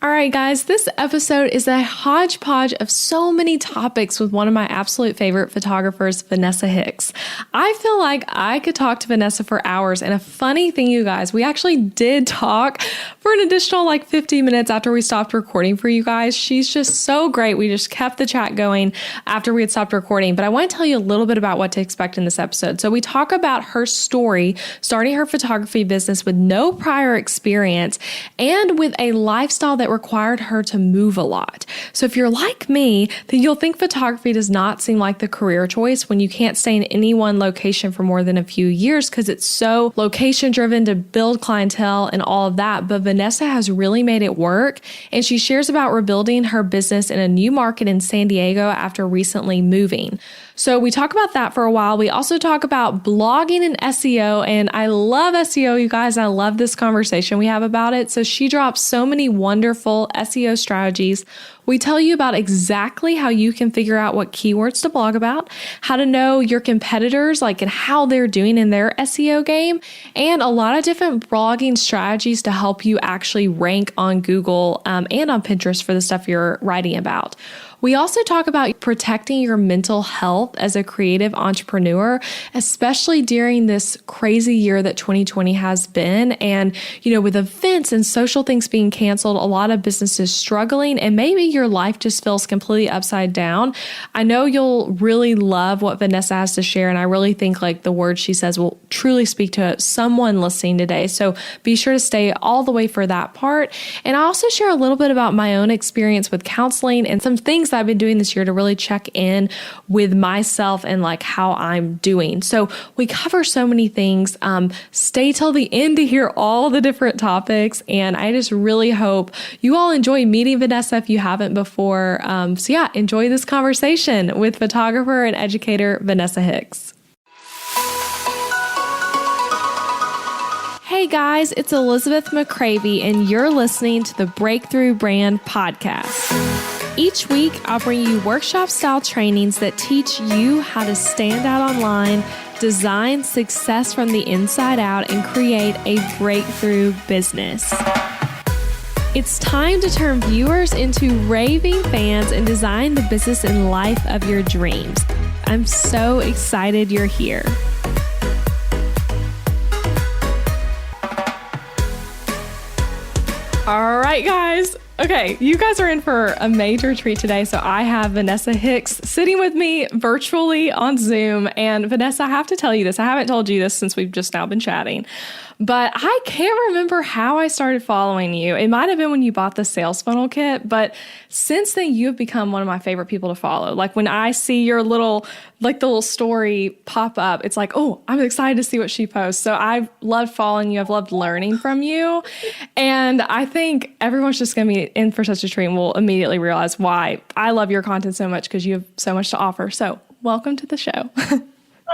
All right, guys, this episode is a hodgepodge of so many topics with one of my absolute favorite photographers, Vanessa Hicks. I feel like I could talk to Vanessa for hours. And a funny thing, you guys, we actually did talk for an additional 50 minutes after we stopped recording for you guys. She's just so great. We just kept the chat going after we had stopped recording. But I want to tell you a little bit about what to expect in this episode. So we talk about her story, starting her photography business with no prior experience and with a lifestyle that required her to move a lot. So if you're like me, then you'll think photography does not seem like the career choice when you can't stay in any one location for more than a few years because it's so location driven to build clientele and all of that. But Vanessa has really made it work. And she shares about rebuilding her business in a new market in San Diego after recently moving. So we talk about that for a while. We also talk about blogging and SEO, and I love SEO, you guys. I love this conversation we have about it. So she drops so many wonderful SEO strategies. We tell you about exactly how you can figure out what keywords to blog about, how to know your competitors, and how they're doing in their SEO game, and a lot of different blogging strategies to help you actually rank on Google and on Pinterest for the stuff you're writing about. We also talk about protecting your mental health as a creative entrepreneur, especially during this crazy year that 2020 has been. And, with events and social things being canceled, a lot of businesses struggling, and maybe your life just feels completely upside down. I know you'll really love what Vanessa has to share. And I really think the words she says will truly speak to someone listening today. So be sure to stay all the way for that part. And I also share a little bit about my own experience with counseling and some things that I've been doing this year to really check in with myself and how I'm doing. So we cover so many things. Stay till the end to hear all the different topics. And I just really hope you all enjoy meeting Vanessa if you haven't before. So yeah, enjoy this conversation with photographer and educator Vanessa Hicks. Hey guys, it's Elizabeth McCravey, and you're listening to the Breakthrough Brand Podcast. Each week, I'll bring you workshop-style trainings that teach you how to stand out online, design success from the inside out, and create a breakthrough business. It's time to turn viewers into raving fans and design the business and life of your dreams. I'm so excited you're here. All right, guys. Okay, you guys are in for a major treat today. So I have Vanessa Hicks sitting with me virtually on Zoom. And Vanessa, I have to tell you this. I haven't told you this since we've just now been chatting, but I can't remember how I started following you. It might have been when you bought the sales funnel kit, but since then you've become one of my favorite people to follow. When I see your the little story pop up, it's oh, I'm excited to see what she posts. So I've loved following you. I've loved learning from you. And I think everyone's just going to be in for such a treat and will immediately realize why I love your content so much, because you have so much to offer. So welcome to the show.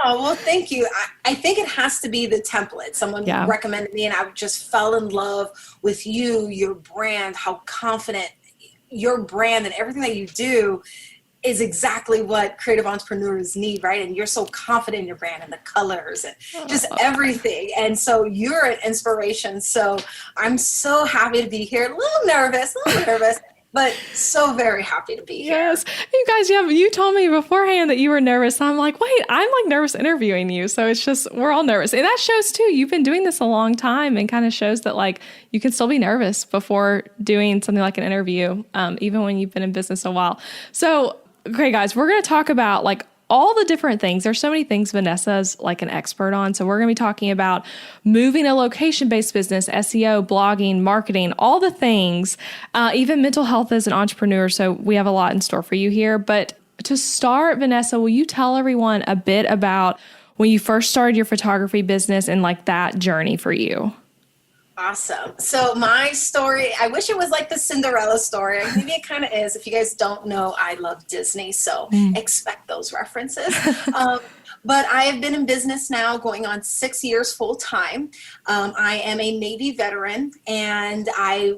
Oh, well, thank you. I think it has to be the template. Someone recommended me, and I just fell in love with you, your brand, how confident your brand and everything that you do is exactly what creative entrepreneurs need, right? And you're so confident in your brand and the colors and just everything. And so you're an inspiration. So I'm so happy to be here. A little nervous, but so very happy to be here. Yes. You guys, you told me beforehand that you were nervous. I'm like, wait, I'm nervous interviewing you. So it's just, we're all nervous. And that shows too, you've been doing this a long time, and kind of shows that you can still be nervous before doing something like an interview, even when you've been in business a while. So, okay, guys, we're going to talk about all the different things. There's so many things Vanessa's an expert on. So we're going to be talking about moving a location-based business, SEO, blogging, marketing, all the things, even mental health as an entrepreneur. So we have a lot in store for you here. But to start, Vanessa, will you tell everyone a bit about when you first started your photography business and that journey for you? Awesome. So my story, I wish it was like the Cinderella story. Maybe it kind of is. If you guys don't know, I love Disney, so expect those references. But I have been in business now going on 6 years full time. I am a Navy veteran, and I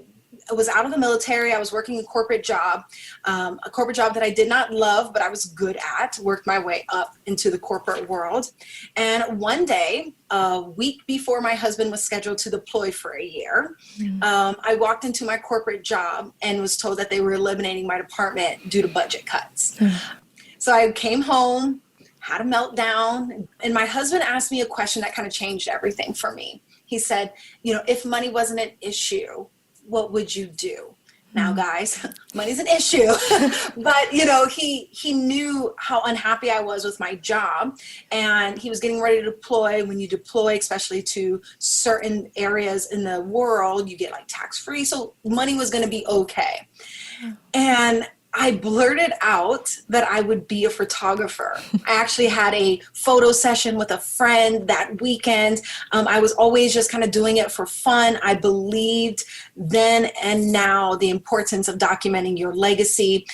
was out of the military. I was working a corporate job that I did not love, but I was good at, worked my way up into the corporate world. And one day, a week before my husband was scheduled to deploy for a year, I walked into my corporate job and was told that they were eliminating my department due to budget cuts. So I came home, had a meltdown, and my husband asked me a question that kind of changed everything for me. He said, if money wasn't an issue, what would you do? Now, guys, money's an issue, but he knew how unhappy I was with my job, and he was getting ready to deploy. When you deploy, especially to certain areas in the world, you get like tax-free. So money was going to be okay. And I blurted out that I would be a photographer. I actually had a photo session with a friend that weekend. I was always just kind of doing it for fun. I believed then and now the importance of documenting your legacy.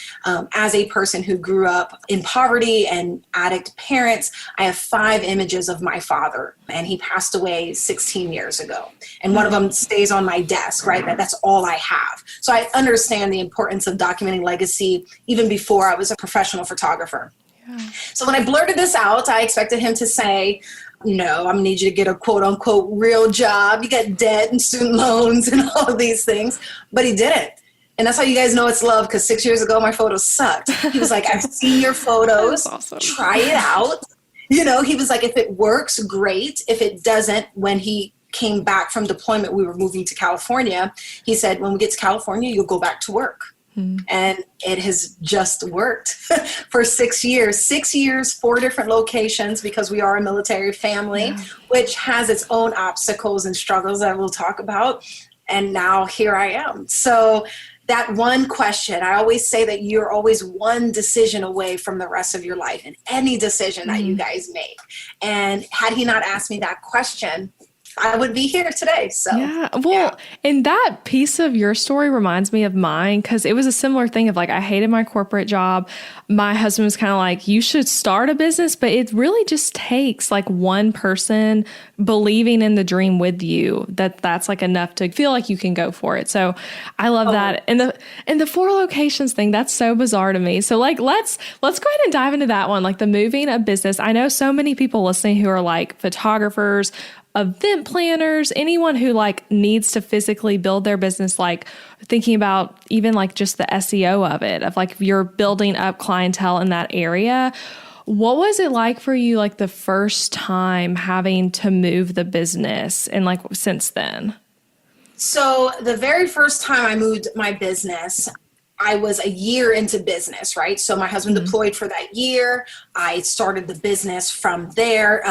As a person who grew up in poverty and addict parents, I have 5 images of my father, and he passed away 16 years ago. And one of them stays on my desk, right? That's all I have. So I understand the importance of documenting legacy even before I was a professional photographer. Yeah. So when I blurted this out, I expected him to say, no, I'm gonna need you to get a quote unquote real job. You got debt and student loans and all of these things, but he didn't. And that's how you guys know it's love, because 6 years ago, my photos sucked. He was like, I've seen your photos, awesome. Try it out. He was like, if it works, great. If it doesn't, when he came back from deployment, we were moving to California. He said, when we get to California, you'll go back to work. And it has just worked for 6 years. 6 years, 4 different locations, because we are a military family, which has its own obstacles and struggles that we'll talk about. And now here I am. So that one question, I always say that you're always one decision away from the rest of your life in any decision that you guys make. And had he not asked me that question, I would be here today. So, and that piece of your story reminds me of mine, because it was a similar thing of like, I hated my corporate job. My husband was kind of like, you should start a business, but it really just takes like one person believing in the dream with you, that's like enough to feel like you can go for it. So I love that. And the 4 locations thing, that's so bizarre to me. So like, let's go ahead and dive into that one. Like the moving a business. I know so many people listening who are like photographers, event planners, anyone who like needs to physically build their business, like thinking about even like just the SEO of it, of like if you're building up clientele in that area. What was it like for you, like the first time having to move the business and like since then? So the very first time I moved my business, I was a year into business, right? So my husband deployed for that year. I started the business from there.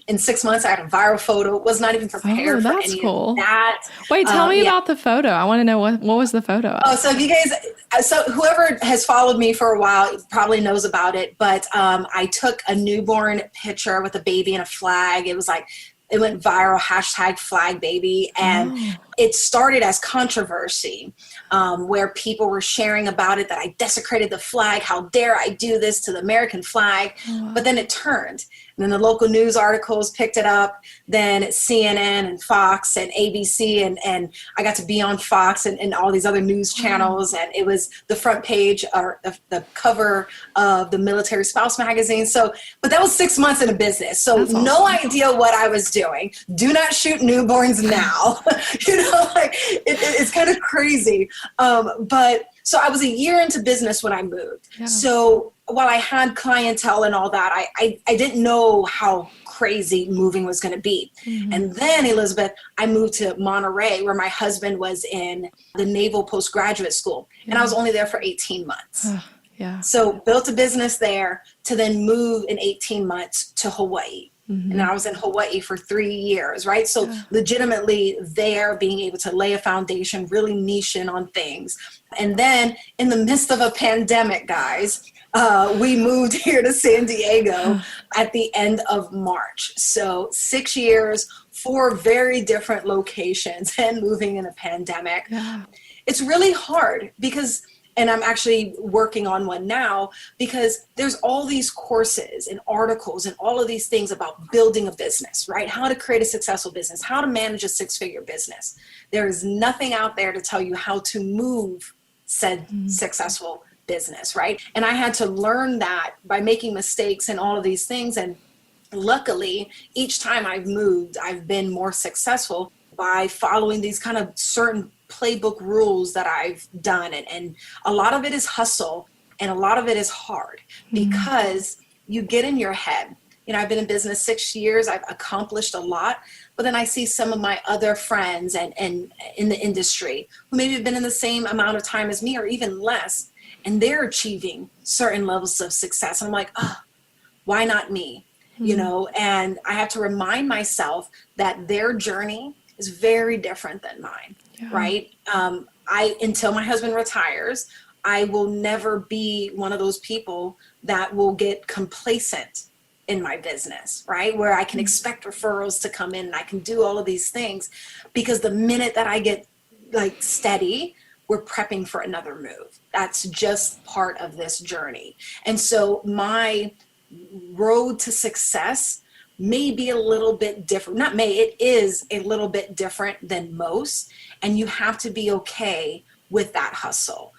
In 6 months, I had a viral photo. Was not even prepared for any of that. Wait, tell me about the photo. I want to know what was the photo of? Oh, so if you guys, so whoever has followed me for a while probably knows about it. But I took a newborn picture with a baby and a flag. It was like, it went viral, #FlagBaby. And it started as controversy, where people were sharing about it, that I desecrated the flag. How dare I do this to the American flag? But then it turned. And then the local news articles picked it up, then CNN and Fox and ABC, and I got to be on Fox and all these other news channels. And it was the front page or the cover of the Military Spouse magazine. So, but that was 6 months in a business. So awesome. No idea what I was doing. Do not shoot newborns now. Like it's kind of crazy. But so I was a year into business when I moved. Yeah. So while I had clientele and all that, I didn't know how crazy moving was going to be. And then, Elizabeth, I moved to Monterey, where my husband was in the Naval Postgraduate School. And I was only there for 18 months. So built a business there to then move in 18 months to Hawaii. And I was in Hawaii for 3 years, right? So legitimately there, being able to lay a foundation, really niche in on things. And then in the midst of a pandemic, guys, we moved here to San Diego at the end of March. So 6 years, 4 very different locations, and moving in a pandemic. It's really hard because And I'm actually working on one now because there's all these courses and articles and all of these things about building a business, right? How to create a successful business, how to manage a 6-figure business. There is nothing out there to tell you how to move said successful business, right? And I had to learn that by making mistakes and all of these things. And luckily, each time I've moved, I've been more successful by following these kind of certain playbook rules that I've done. And a lot of it is hustle and a lot of it is hard because you get in your head. You know, I've been in business 6 years. I've accomplished a lot, but then I see some of my other friends and in the industry who maybe have been in the same amount of time as me or even less, and they're achieving certain levels of success. And I'm like, oh, why not me? You know, and I have to remind myself that their journey is very different than mine, right? Until my husband retires, I will never be one of those people that will get complacent in my business, right? Where I can expect referrals to come in and I can do all of these things, because the minute that I get like steady, we're prepping for another move. That's just part of this journey. And so my road to success may be a little bit different. Not may, it is a little bit different than most. And you have to be okay with that hustle.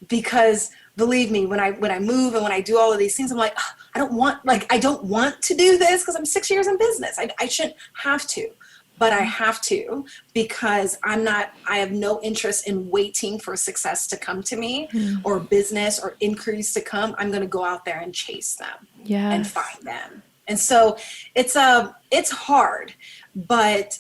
Because believe me, when I move and when I do all of these things, I'm like, oh, I don't want to do this because I'm 6 years in business. I shouldn't have to, but I have to, because I have no interest in waiting for success to come to me or business or increase to come. I'm going to go out there and chase them and find them. And so it's hard, but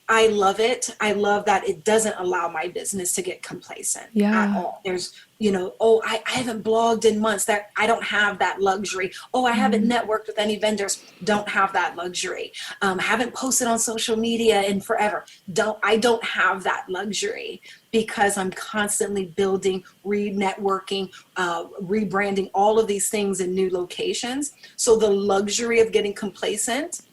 I love it. I love that it doesn't allow my business to get complacent at all. There's, I haven't blogged in months. That I don't have that luxury. Oh, I haven't networked with any vendors. Don't have that luxury. Haven't posted on social media in forever. I don't have that luxury, because I'm constantly building, networking, rebranding, all of these things in new locations. So the luxury of getting complacent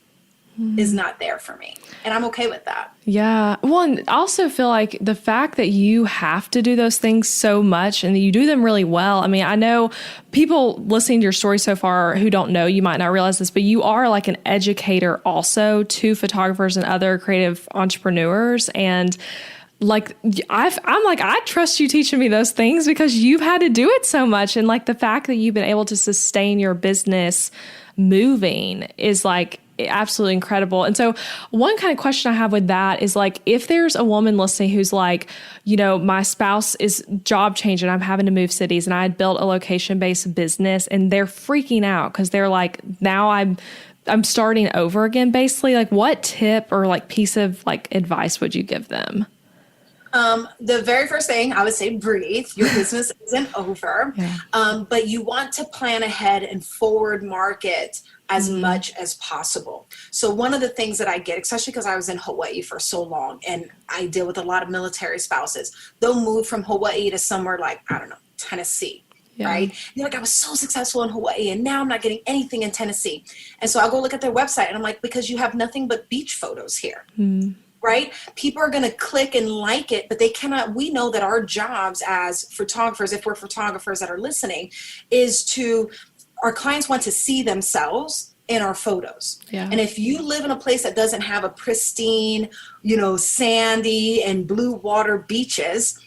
is not there for me. And I'm okay with that. Yeah. Well, and I also feel like the fact that you have to do those things so much and that you do them really well. I mean, I know people listening to your story so far who don't know, you might not realize this, but you are like an educator also to photographers and other creative entrepreneurs. And like, I trust you teaching me those things because you've had to do it so much. And like the fact that you've been able to sustain your business moving is like absolutely incredible. And so one kind of question I have with that is like, if there's a woman listening who's like, my spouse is job changing, I'm having to move cities, and I had built a location-based business and they're freaking out because they're like, now I'm starting over again, basically. Like, what tip or like piece of like advice would you give them? The very first thing I would say, breathe. Your business isn't over, but you want to plan ahead and forward market as much as possible. So one of the things that I get, especially because I was in Hawaii for so long and I deal with a lot of military spouses, they'll move from Hawaii to somewhere like, I don't know, Tennessee. Right? They're like, I was so successful in Hawaii and now I'm not getting anything in Tennessee. And so I'll go look at their website and I'm like, because you have nothing but beach photos here. Right? People are going to click and like it, but they cannot. We know that our jobs as photographers, if we're photographers that are listening, is our clients want to see themselves in our photos. And if you live in a place that doesn't have a pristine, sandy and blue water beaches,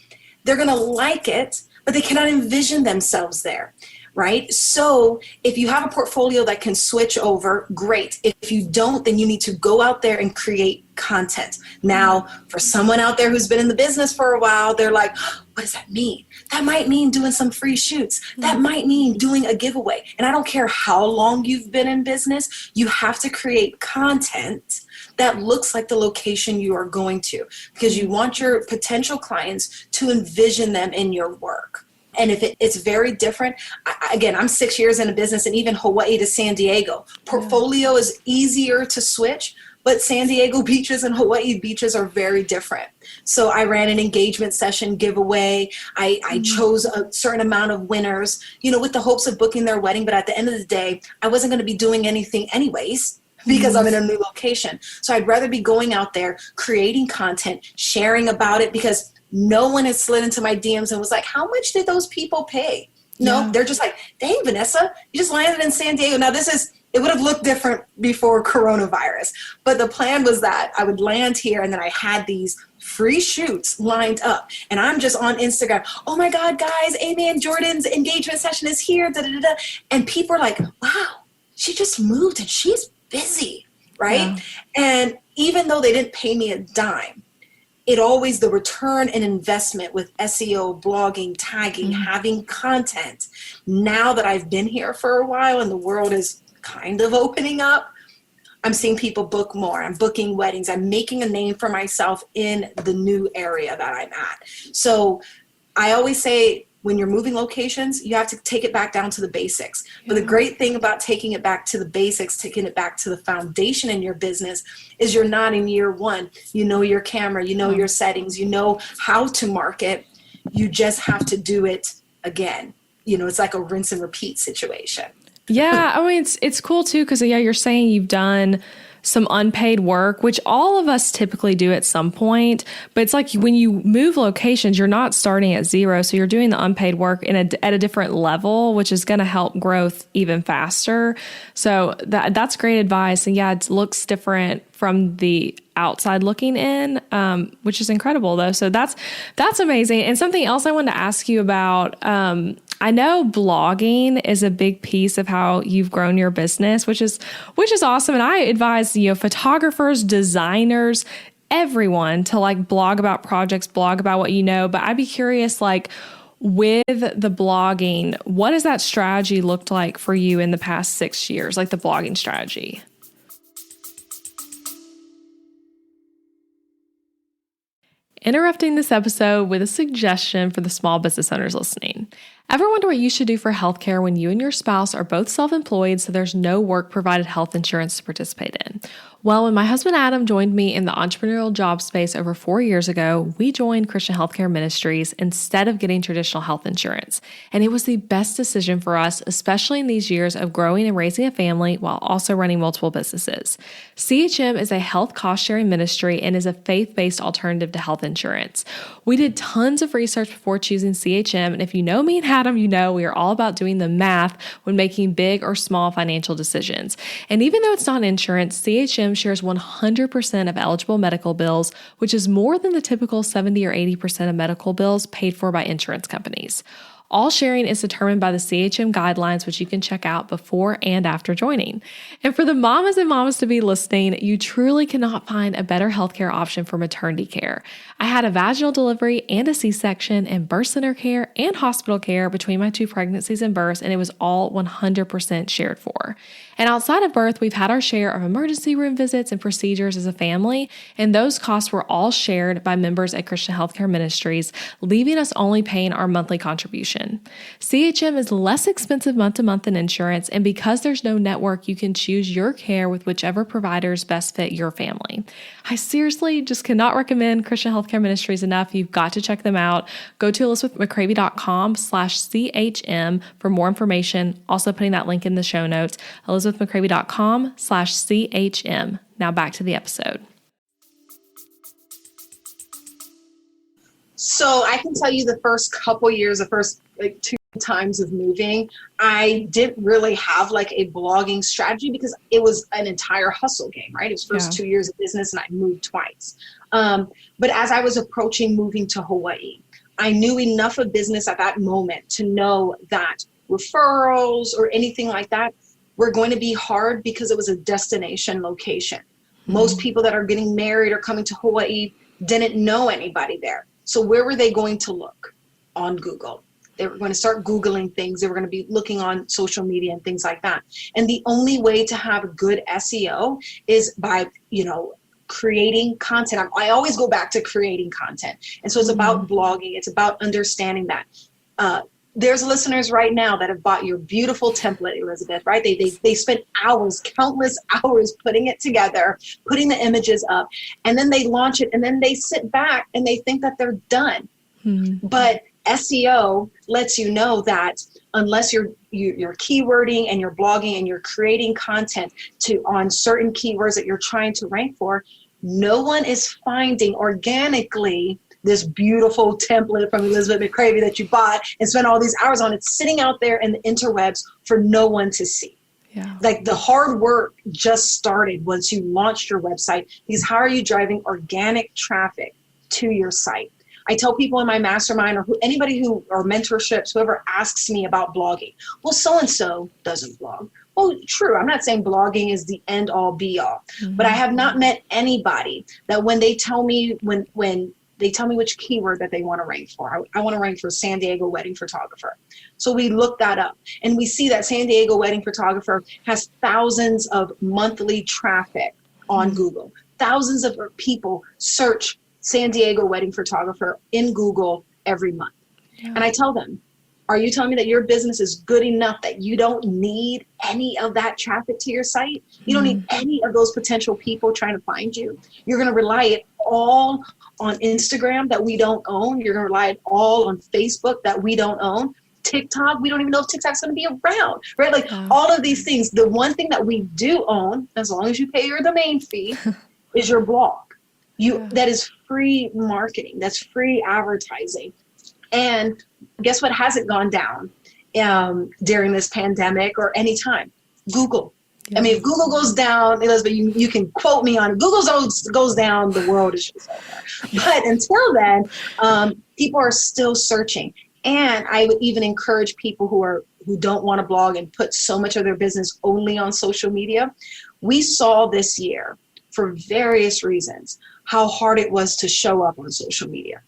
they're going to like it, but they cannot envision themselves there. Right? So if you have a portfolio that can switch over, great. If you don't, then you need to go out there and create content. Now, for someone out there who's been in the business for a while, they're like, what does that mean? That might mean doing some free shoots. That might mean doing a giveaway. And I don't care how long you've been in business, you have to create content that looks like the location you are going to, because you want your potential clients to envision them in your work. And if it's very different, again, I'm 6 years in a business, and even Hawaii to San Diego, portfolio is easier to switch, but San Diego beaches and Hawaii beaches are very different. So I ran an engagement session giveaway. I chose a certain amount of winners, with the hopes of booking their wedding. But at the end of the day, I wasn't going to be doing anything anyways, because I'm in a new location. So I'd rather be going out there, creating content, sharing about it, because No one has slid into my DMs and was like, how much did those people pay? No, they're just like, dang, Vanessa, you just landed in San Diego. Now it would have looked different before coronavirus, but the plan was that I would land here and then I had these free shoots lined up, and I'm just on Instagram. Oh my God, guys, Amy and Jordan's engagement session is here. Da, da, da, da. And people are like, wow, she just moved and she's busy, right? Yeah. And even though they didn't pay me a dime, the return and investment with SEO, blogging, tagging, having content. Now that I've been here for a while and the world is kind of opening up, I'm seeing people book more. I'm booking weddings. I'm making a name for myself in the new area that I'm at. So I always say, when you're moving locations, you have to take it back down to the basics. Yeah. But the great thing about taking it back to the basics, taking it back to the foundation in your business, is you're not in year one. You know your camera, you know your settings, you know how to market. You just have to do it again. It's like a rinse and repeat situation. Yeah, I mean, it's cool too, because you're saying you've done some unpaid work, which all of us typically do at some point. But it's like when you move locations, you're not starting at zero. So you're doing the unpaid work at a different level, which is going to help growth even faster. So that's great advice. And it looks different from the outside looking in, which is incredible though. So that's amazing. And something else I wanted to ask you about, I know blogging is a big piece of how you've grown your business, which is awesome. And I advise, photographers, designers, everyone to blog about projects, blog about what you know. But I'd be curious, with the blogging, what has that strategy looked like for you in the past 6 years, the blogging strategy? Interrupting this episode with a suggestion for the small business owners listening. Ever wonder what you should do for healthcare when you and your spouse are both self-employed, so there's no work-provided health insurance to participate in? Well, when my husband Adam joined me in the entrepreneurial job space over 4 years ago, we joined Christian Healthcare Ministries instead of getting traditional health insurance. And it was the best decision for us, especially in these years of growing and raising a family while also running multiple businesses. CHM is a health cost-sharing ministry and is a faith-based alternative to health insurance. We did tons of research before choosing CHM, and if you know me and Adam, you know we are all about doing the math when making big or small financial decisions. And even though it's not insurance, CHM shares 100% of eligible medical bills, which is more than the typical 70 or 80% of medical bills paid for by insurance companies. All sharing is determined by the CHM guidelines, which you can check out before and after joining. And for the mamas and mamas-to-be listening, you truly cannot find a better healthcare option for maternity care. I had a vaginal delivery and a C-section and birth center care and hospital care between my 2 pregnancies and births, and it was all 100% shared for. And outside of birth, we've had our share of emergency room visits and procedures as a family, and those costs were all shared by members at Christian Healthcare Ministries, leaving us only paying our monthly contribution. CHM is less expensive month to month than insurance, and because there's no network, you can choose your care with whichever providers best fit your family. I seriously just cannot recommend Christian Healthcare Ministries enough. You've got to check them out. Go to elizabethmccravey.com/CHM for more information. Also putting that link in the show notes, elizabethmccravey.com/CHM. Now back to the episode. So I can tell you the first couple years, the first 2 times of moving, I didn't really have a blogging strategy because it was an entire hustle game, right? It was first 2 years of business and I moved twice. But as I was approaching moving to Hawaii, I knew enough of business at that moment to know that referrals or anything like that were going to be hard because it was a destination location. Most people that are getting married or coming to Hawaii didn't know anybody there. So where were they going to look? On Google. They were going to start Googling things. They were going to be looking on social media and things like that. And the only way to have a good SEO is by, creating content. I always go back to creating content. And so it's about blogging. It's about understanding that. There's listeners right now that have bought your beautiful template, Elizabeth, right? They spent hours, countless hours putting it together, putting the images up, and then they launch it, and then they sit back and they think that they're done. But SEO lets you know that unless you're keywording and you're blogging and you're creating content on certain keywords that you're trying to rank for, no one is finding organically this beautiful template from Elizabeth McCravey that you bought and spent all these hours on. It's sitting out there in the interwebs for no one to see. Yeah. Like the hard work just started once you launched your website, because how are you driving organic traffic to your site? I tell people in my mastermind or anybody who, or mentorships, whoever asks me about blogging, well, so-and-so doesn't blog. Well, true. I'm not saying blogging is the end all be all, but I have not met anybody that when they tell me, when they tell me which keyword that they want to rank for. I want to rank for San Diego wedding photographer. So we look that up and we see that San Diego wedding photographer has thousands of monthly traffic on Google. Thousands of people search San Diego wedding photographer in Google every month. Yeah. And I tell them, are you telling me that your business is good enough that you don't need any of that traffic to your site? You don't need any of those potential people trying to find you. You're going to rely it all on Instagram that we don't own. You're going to rely it all on Facebook that we don't own. TikTok, we don't even know if TikTok's going to be around, right? Like all of these things. The one thing that we do own, as long as you pay your domain fee, is your blog. That is free marketing. That's free advertising. And guess what hasn't gone down during this pandemic or any time? Google. Yeah. I mean, if Google goes down, Elizabeth, you can quote me on it. Google goes down, the world is just over. But until then, people are still searching. And I would even encourage people who don't want to blog and put so much of their business only on social media. We saw this year, for various reasons, how hard it was to show up on social media.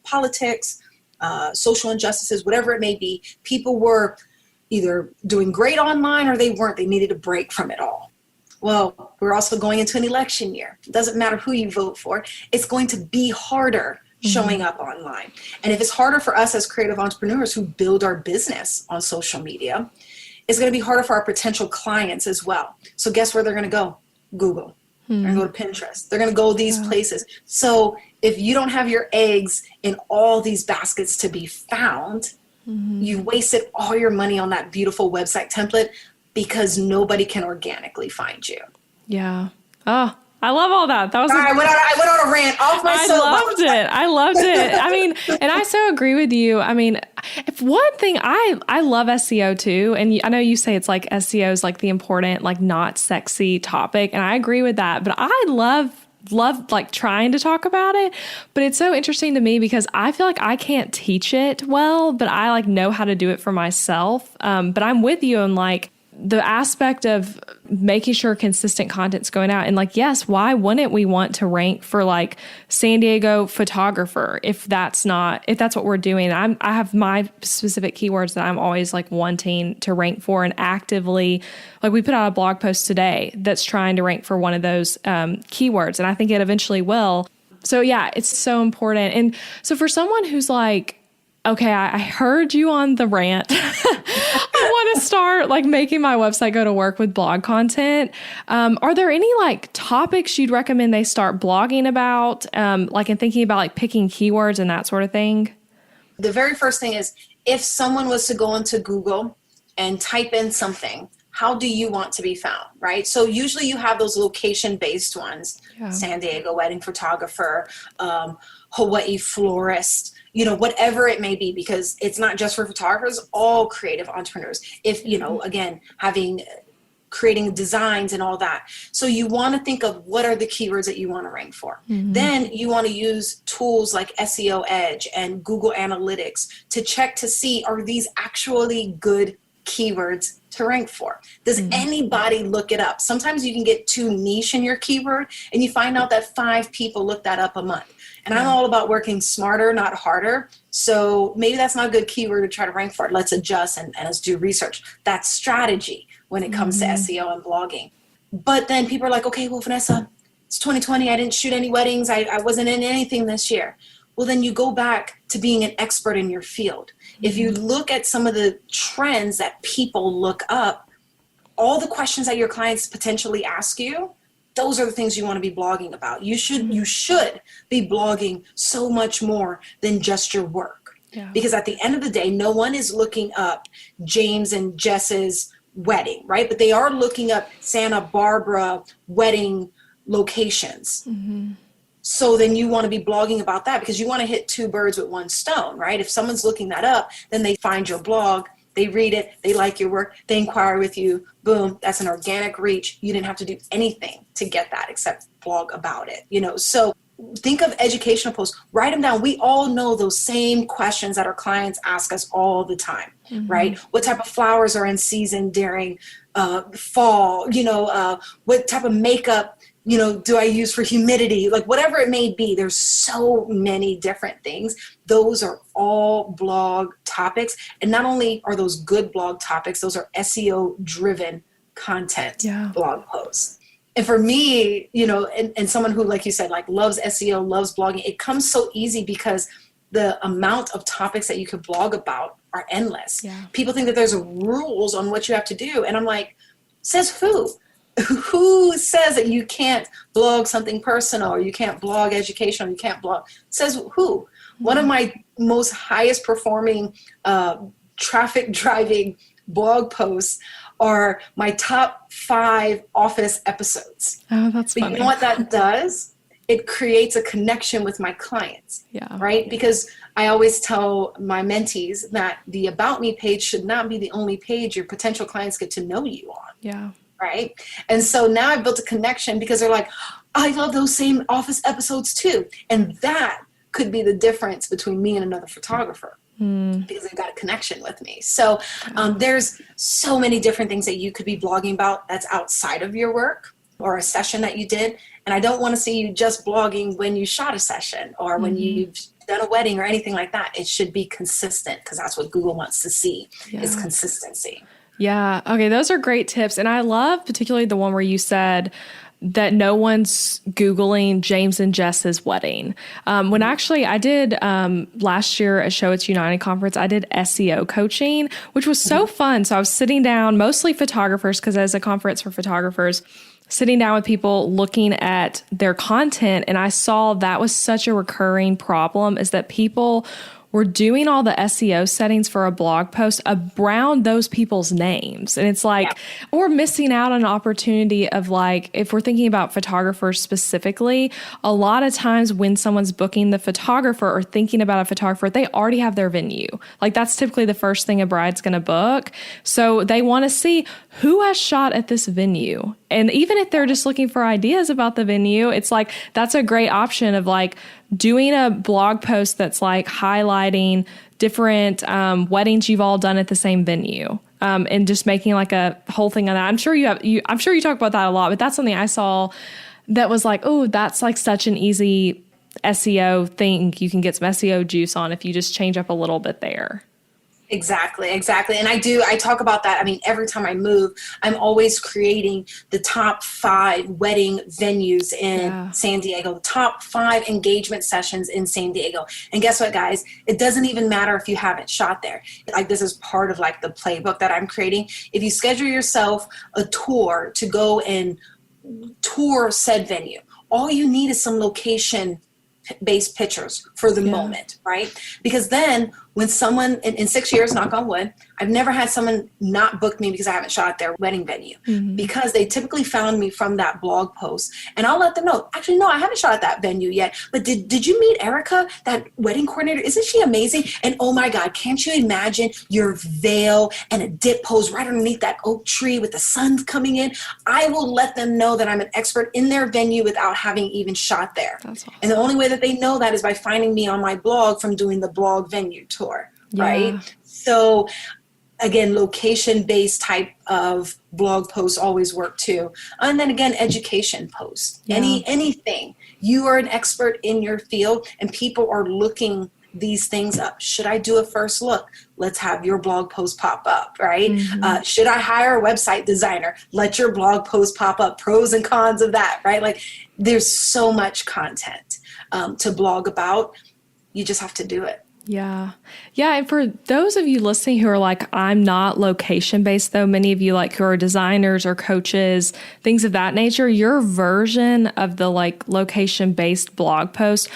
Politics, social injustices, whatever it may be, people were either doing great online or they weren't. They needed a break from it all. Well, we're also going into an election year. It doesn't matter who you vote for. It's going to be harder showing up online. And if it's harder for us as creative entrepreneurs who build our business on social media, it's going to be harder for our potential clients as well. So guess where they're going to go? Google. They're going to go to Pinterest. They're going to go these places. So if you don't have your eggs in all these baskets to be found, you wasted all your money on that beautiful website template because nobody can organically find you. Yeah. Oh, I love all that. That was I went on a rant off my soapbox. I loved it. I mean, and I so agree with you. I mean, if one thing I love SEO too. And I know you say it's like SEO is like the important, like not sexy topic. And I agree with that, but I love like trying to talk about it, but it's so interesting to me because I feel like I can't teach it well, but I like know how to do it for myself. But I'm with you on like the aspect of making sure consistent content's going out. And like, yes, why wouldn't we want to rank for like San Diego photographer if that's what we're doing? I have my specific keywords that I'm always like wanting to rank for and actively, like we put out a blog post today that's trying to rank for one of those keywords. And I think it eventually will. So yeah, it's so important. And so for someone who's like, okay, I heard you on the rant. I want to start like making my website go to work with blog content. Are there any like topics you'd recommend they start blogging about, like in thinking about like picking keywords and that sort of thing? The very first thing is if someone was to go into Google and type in something, how do you want to be found, right? So usually you have those location-based ones, San Diego wedding photographer, Hawaii florist, whatever it may be, because it's not just for photographers, all creative entrepreneurs. If, again, creating designs and all that. So you want to think of what are the keywords that you want to rank for. Then you want to use tools like SEO Edge and Google Analytics to check to see, are these actually good keywords to rank for? Does anybody look it up? Sometimes you can get too niche in your keyword and you find out that 5 people look that up a month. And I'm all about working smarter, not harder. So maybe that's not a good keyword to try to rank for. Let's adjust and let's do research. That's strategy when it comes to SEO and blogging. But then people are like, okay, well, Vanessa, it's 2020. I didn't shoot any weddings. I wasn't in anything this year. Well, then you go back to being an expert in your field. If you look at some of the trends that people look up, all the questions that your clients potentially ask you, those are the things you want to be blogging about. You should be blogging so much more than just your work. Because at the end of the day, no one is looking up James and Jess's wedding, right? But they are looking up Santa Barbara wedding locations. So then you want to be blogging about that because you want to hit two birds with one stone, right? If someone's looking that up, then they find your blog, they read it, they like your work, they inquire with you, boom, that's an organic reach. You didn't have to do anything to get that except blog about it, So think of educational posts, write them down. We all know those same questions that our clients ask us all the time, right? What type of flowers are in season during fall? What type of makeup do I use for humidity? Like whatever it may be, there's so many different things. Those are all blog topics. And not only are those good blog topics, those are SEO driven content blog posts. And for me, and someone who, like you said, like loves SEO, loves blogging, it comes so easy because the amount of topics that you could blog about are endless. Yeah. People think that there's rules on what you have to do. And I'm like, says who? Who says that you can't blog something personal or you can't blog educational, you can't blog? Says who? One of my most highest performing traffic driving blog posts are my top 5 office episodes. Oh, that's funny. But you know what that does? It creates a connection with my clients, right? Because I always tell my mentees that the About Me page should not be the only page your potential clients get to know you on. Yeah. Right. And so now I've built a connection because they're like, I love those same office episodes too. And that could be the difference between me and another photographer because they've got a connection with me. So there's so many different things that you could be blogging about that's outside of your work or a session that you did. And I don't want to see you just blogging when you shot a session or when you've done a wedding or anything like that. It should be consistent because that's what Google wants to see is consistency. Yeah. Okay. Those are great tips. And I love particularly the one where you said that no one's Googling James and Jess's wedding. When actually I did last year at Show It's United conference, I did SEO coaching, which was so fun. So I was sitting down, mostly photographers, because as a conference for photographers, sitting down with people looking at their content. And I saw that was such a recurring problem is that people were doing all the SEO settings for a blog post around those people's names. And it's like, we're missing out on an opportunity of like, if we're thinking about photographers specifically, a lot of times when someone's booking the photographer or thinking about a photographer, they already have their venue. Like that's typically the first thing a bride's going to book. So they want to see who has shot at this venue. And even if they're just looking for ideas about the venue, it's like, that's a great option of like, doing a blog post that's like highlighting different weddings you've all done at the same venue, and just making like a whole thing on that. I'm sure you talk about that a lot, but that's something I saw that was like, oh, that's like such an easy SEO thing. You can get some SEO juice on if you just change up a little bit there. Exactly. And I talk about that. I mean, every time I move, I'm always creating the top 5 wedding venues in San Diego, the top 5 engagement sessions in San Diego. And guess what, guys? It doesn't even matter if you haven't shot there. Like this is part of like the playbook that I'm creating. If you schedule yourself a tour to go and tour said venue, all you need is some location-based pictures for the moment, right? Because then when someone in 6 years, knock on wood, I've never had someone not book me because I haven't shot at their wedding venue because they typically found me from that blog post. And I'll let them know, actually, no, I haven't shot at that venue yet, but did you meet Erica, that wedding coordinator? Isn't she amazing? And oh my God, can't you imagine your veil and a dip pose right underneath that oak tree with the sun coming in? I will let them know that I'm an expert in their venue without having even shot there. That's awesome. And the only way that they know that is by finding me on my blog from doing the blog venue tour, right? So again, location-based type of blog posts always work too. And then again, education posts, anything. You are an expert in your field and people are looking these things up. Should I do a first look? Let's have your blog post pop up, right? Should I hire a website designer? Let your blog post pop up. Pros and cons of that, right? Like there's so much content to blog about. You just have to do it. Yeah. And for those of you listening who are like, I'm not location based, though, many of you like who are designers or coaches, things of that nature, your version of the like location based blog post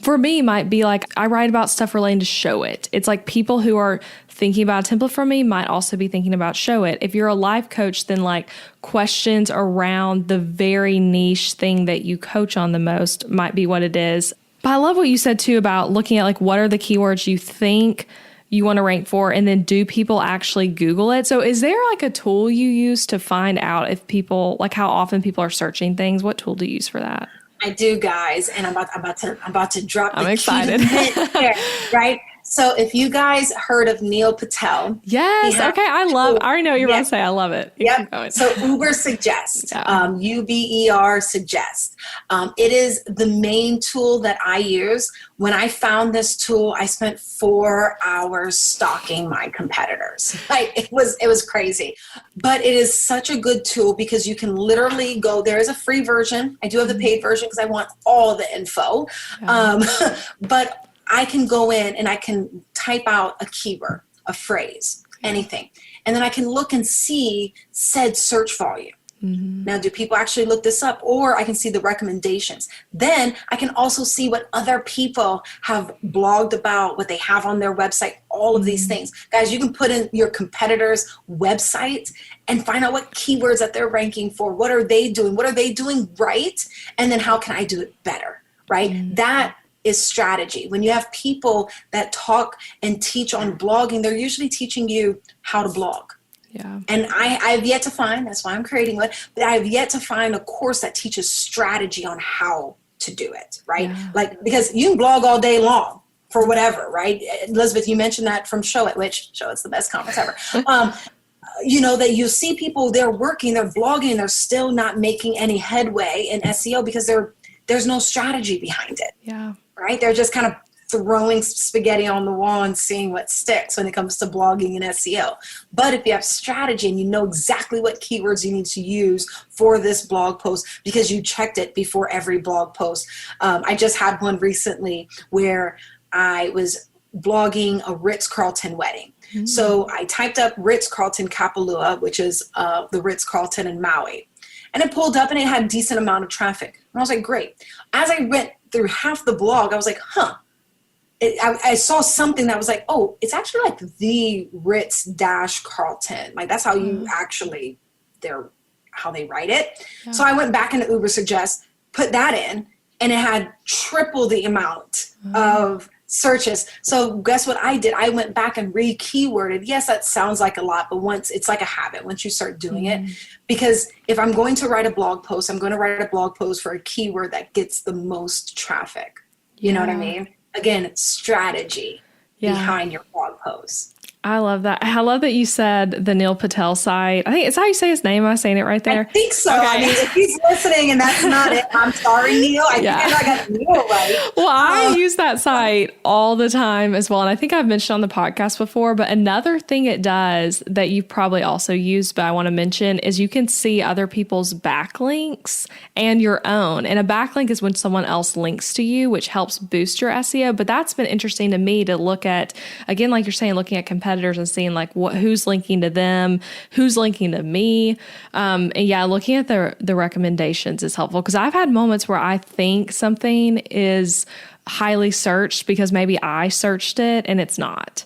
for me might be like, I write about stuff relating to Show It. It's like people who are thinking about a template from me might also be thinking about Show It. If you're a life coach, then like questions around the very niche thing that you coach on the most might be what it is. But I love what you said too about looking at like what are the keywords you think you want to rank for, and then do people actually Google it? So is there like a tool you use to find out if people, like how often people are searching things? What tool do you use for that? I do, guys, and I'm about to drop. I'm excited. Here, right? So if you guys heard of Neil Patel. Yes. Okay. I already know what you're about to say. I love it. Yep. So Uber Suggest, UBER Suggest. It is the main tool that I use. When I found this tool, I spent 4 hours stalking my competitors. It was crazy, but it is such a good tool because you can literally go, there is a free version. I do have the paid version because I want all the info. But I can go in and I can type out a keyword, a phrase, anything. And then I can look and see said search volume. Now, do people actually look this up? Or I can see the recommendations. Then I can also see what other people have blogged about, what they have on their website, all of these things. Guys, you can put in your competitors' website and find out what keywords that they're ranking for. What are they doing? What are they doing right? And then how can I do it better, right? That is strategy. When you have people that talk and teach on blogging, they're usually teaching you how to blog. Yeah. And I've yet to find, that's why I'm creating one, but I've yet to find a course that teaches strategy on how to do it, right? Like, because you can blog all day long for whatever, right? Elizabeth, you mentioned that from Show It, which Show It's the best conference ever. You know, that you see people, they're working, they're blogging, they're still not making any headway in SEO because there's no strategy behind it. Yeah. Right? They're just kind of throwing spaghetti on the wall and seeing what sticks when it comes to blogging and SEO. But if you have strategy and you know exactly what keywords you need to use for this blog post because you checked it before every blog post. I just had one recently where I was blogging a Ritz-Carlton wedding. So I typed up Ritz-Carlton Kapalua, which is the Ritz-Carlton in Maui. And it pulled up and it had a decent amount of traffic. And I was like, great. As I went through half the blog, I was like, I saw something that was like, oh, it's actually like the Ritz-Carlton. Like that's how you actually, how they write it. Yeah. So I went back into Uber Suggest, put that in, and it had triple the amount of searches. So guess what I did? I went back and re-keyworded. Yes, that sounds like a lot, but once it's like a habit, once you start doing it, because if I'm going to write a blog post, I'm going to write a blog post for a keyword that gets the most traffic. You know what I mean? Again, strategy behind your blog post. I love that. I love that you said the Neil Patel site. I think it's how you say his name. Am I saying it right there? I think so. Okay. I mean, if he's listening and that's not it, I'm sorry, Neil. I think I got Neil right. Well, I use that site all the time as well. And I think I've mentioned on the podcast before, but another thing it does that you've probably also used, but I want to mention, is you can see other people's backlinks and your own. And a backlink is when someone else links to you, which helps boost your SEO. But that's been interesting to me to look at, again, like you're saying, looking at competitors and seeing like who's linking to them, who's linking to me. And looking at the recommendations is helpful because I've had moments where I think something is highly searched because maybe I searched it and it's not.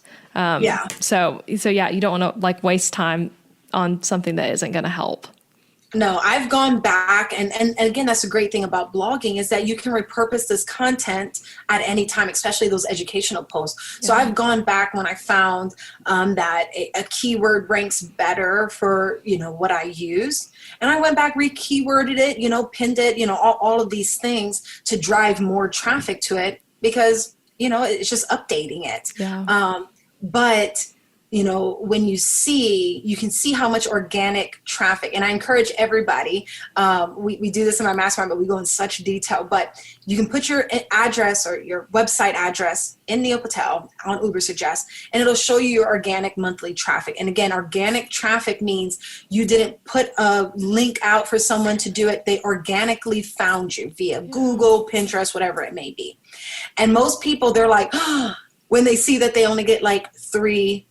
So you don't want to like waste time on something that isn't going to help. No, I've gone back and again, that's a great thing about blogging is that you can repurpose this content at any time, especially those educational posts. Yeah. So I've gone back when I found that a keyword ranks better for, what I used. And I went back, re-keyworded it, pinned it, all of these things to drive more traffic to it because, it's just updating it. Yeah. But when you can see how much organic traffic, and I encourage everybody, we do this in my mastermind, but we go in such detail, but you can put your address or your website address in Neil Patel on Uber Suggest, and it'll show you your organic monthly traffic. And again, organic traffic means you didn't put a link out for someone to do it. They organically found you via Google, Pinterest, whatever it may be. And most people, they're like, when they see that they only get like 3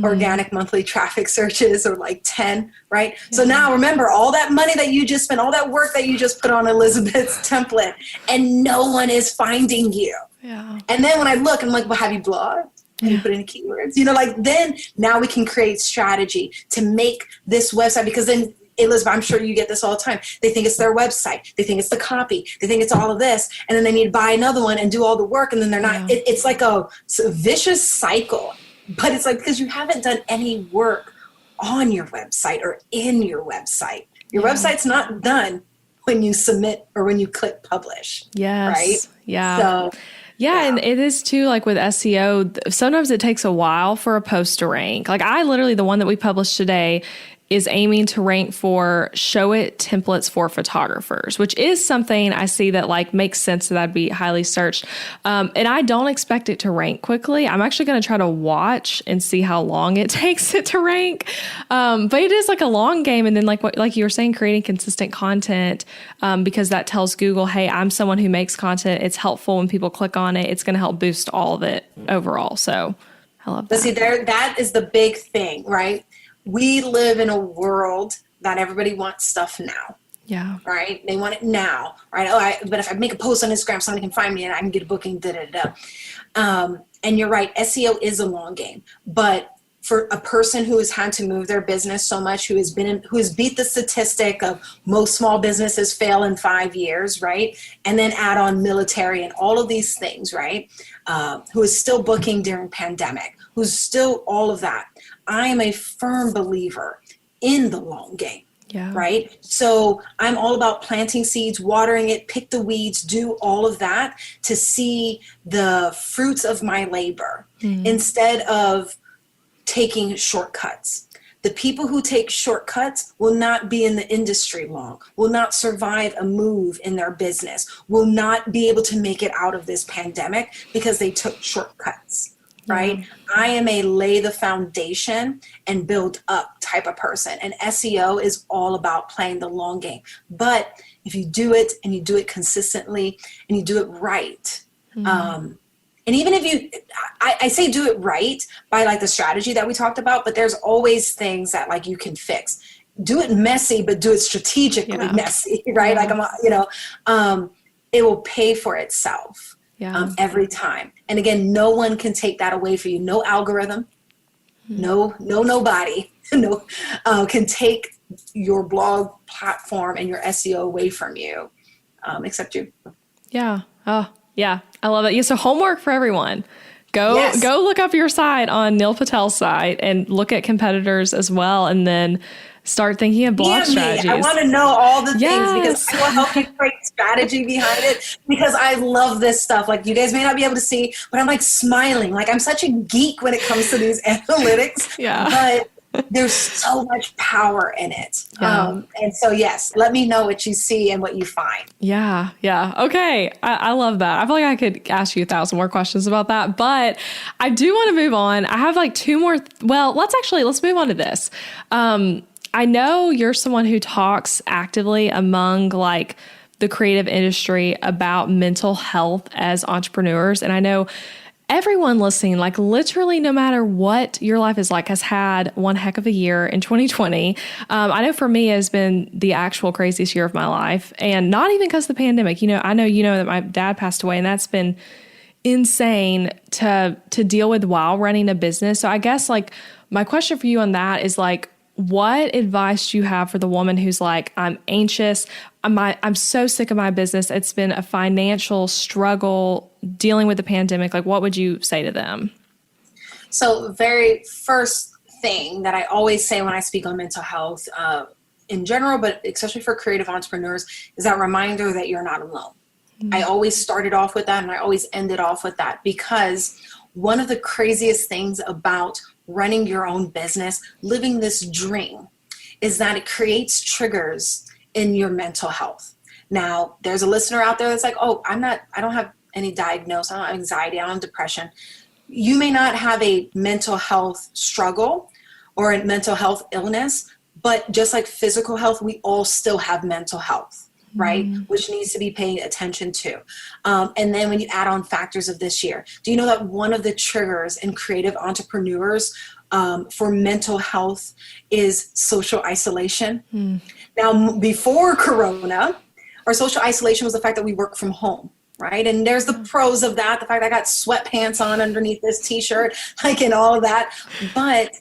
organic monthly traffic searches or like 10, right? Yeah. So now remember all that money that you just spent, all that work that you just put on Elizabeth's template, and no one is finding you. Yeah. And then when I look, I'm like, well, have you blogged? and you put in keywords, like then now we can create strategy to make this website, because then Elizabeth, I'm sure you get this all the time. They think it's their website. They think it's the copy. They think it's all of this. And then they need to buy another one and do all the work. And then they're not, it's like a vicious cycle, but it's like, because you haven't done any work on your website or in your website. Your website's not done when you submit or when you click publish. Yes. Right? Yeah. So, yeah, and it is too, like with SEO, sometimes it takes a while for a post to rank. Like I literally, the one that we published today is aiming to rank for show it templates for photographers, which is something I see that like makes sense that that'd be highly searched. And I don't expect it to rank quickly. I'm actually going to try to watch and see how long it takes it to rank. But it is like a long game. And then like you were saying, creating consistent content, because that tells Google, hey, I'm someone who makes content. It's helpful when people click on it. It's going to help boost all of it overall. So I love that. But see, that is the big thing, right? We live in a world that everybody wants stuff now. Yeah. Right? They want it now. Right? But if I make a post on Instagram, somebody can find me and I can get a booking, and you're right, SEO is a long game. But for a person who has had to move their business so much, who has beat the statistic of most small businesses fail in 5 years, right? And then add on military and all of these things, right? Who is still booking during pandemic, who's still all of that. I am a firm believer in the long game, right? So I'm all about planting seeds, watering it, pick the weeds, do all of that to see the fruits of my labor instead of taking shortcuts. The people who take shortcuts will not be in the industry long, will not survive a move in their business, will not be able to make it out of this pandemic because they took shortcuts. Right? I am a lay the foundation and build up type of person. And SEO is all about playing the long game. But if you do it and you do it consistently and you do it right, and even if I say do it right by like the strategy that we talked about, but there's always things that like you can fix. Do it messy, but do it strategically messy, right? Like it will pay for itself. Every time. And again, no one can take that away from you. No algorithm, nobody can take your blog platform and your SEO away from you, except you. Yeah. Oh, yeah. I love it. Yeah. So homework for everyone. Go look up your site on Neil Patel's site and look at competitors as well. And then start thinking of blog strategies. I want to know all the things because I will help you create strategy behind it because I love this stuff. Like you guys may not be able to see, but I'm like smiling. Like I'm such a geek when it comes to these analytics. But there's so much power in it. And so, yes, let me know what you see and what you find. Yeah. Okay. I love that. I feel like I could ask you 1,000 more questions about that, but I do want to move on. I have like two more. Let's move on to this. I know you're someone who talks actively among like the creative industry about mental health as entrepreneurs. And I know everyone listening, like literally no matter what your life is like, has had one heck of a year in 2020. I know for me it has been the actual craziest year of my life, and not even because of the pandemic. I know that my dad passed away, and that's been insane to deal with while running a business. So I guess like my question for you on that is like, what advice do you have for the woman who's like, I'm anxious, I'm so sick of my business, it's been a financial struggle dealing with the pandemic? Like, what would you say to them? So very first thing that I always say when I speak on mental health in general, but especially for creative entrepreneurs, is that reminder that you're not alone. I always started off with that and I always ended off with that, because one of the craziest things about running your own business, living this dream, is that it creates triggers in your mental health. Now, there's a listener out there that's like, oh, I don't have any diagnosis, I don't have anxiety, I don't have depression. You may not have a mental health struggle or a mental health illness, but just like physical health, we all still have mental health, right? Which needs to be paid attention to. And then when you add on factors of this year, do you know that one of the triggers in creative entrepreneurs for mental health is social isolation? Now, before Corona, our social isolation was the fact that we work from home, right? And there's the pros of that, the fact I got sweatpants on underneath this t-shirt, like, and all of that. But,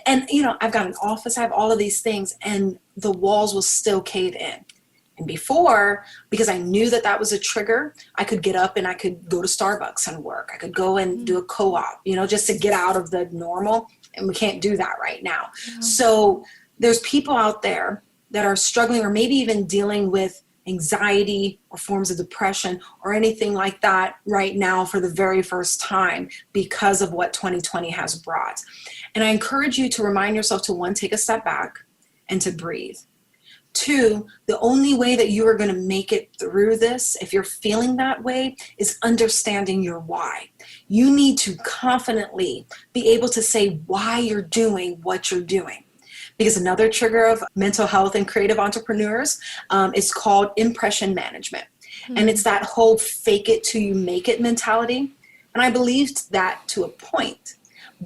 and you know, I've got an office, I have all of these things, and the walls will still cave in. And before, because I knew that that was a trigger, I could get up and I could go to Starbucks and work. I could go and do a co-op, you know, just to get out of the normal. And we can't do that right now. Yeah. So there's people out there that are struggling, or maybe even dealing with anxiety or forms of depression or anything like that right now for the very first time because of what 2020 has brought. And I encourage you to remind yourself to, one, take a step back and to breathe. Two, the only way that you are going to make it through this, if you're feeling that way, is understanding your why. You need to confidently be able to say why you're doing what you're doing. Because another trigger of mental health and creative entrepreneurs is called impression management. Mm-hmm. And it's that whole fake it till you make it mentality. And I believed that to a point.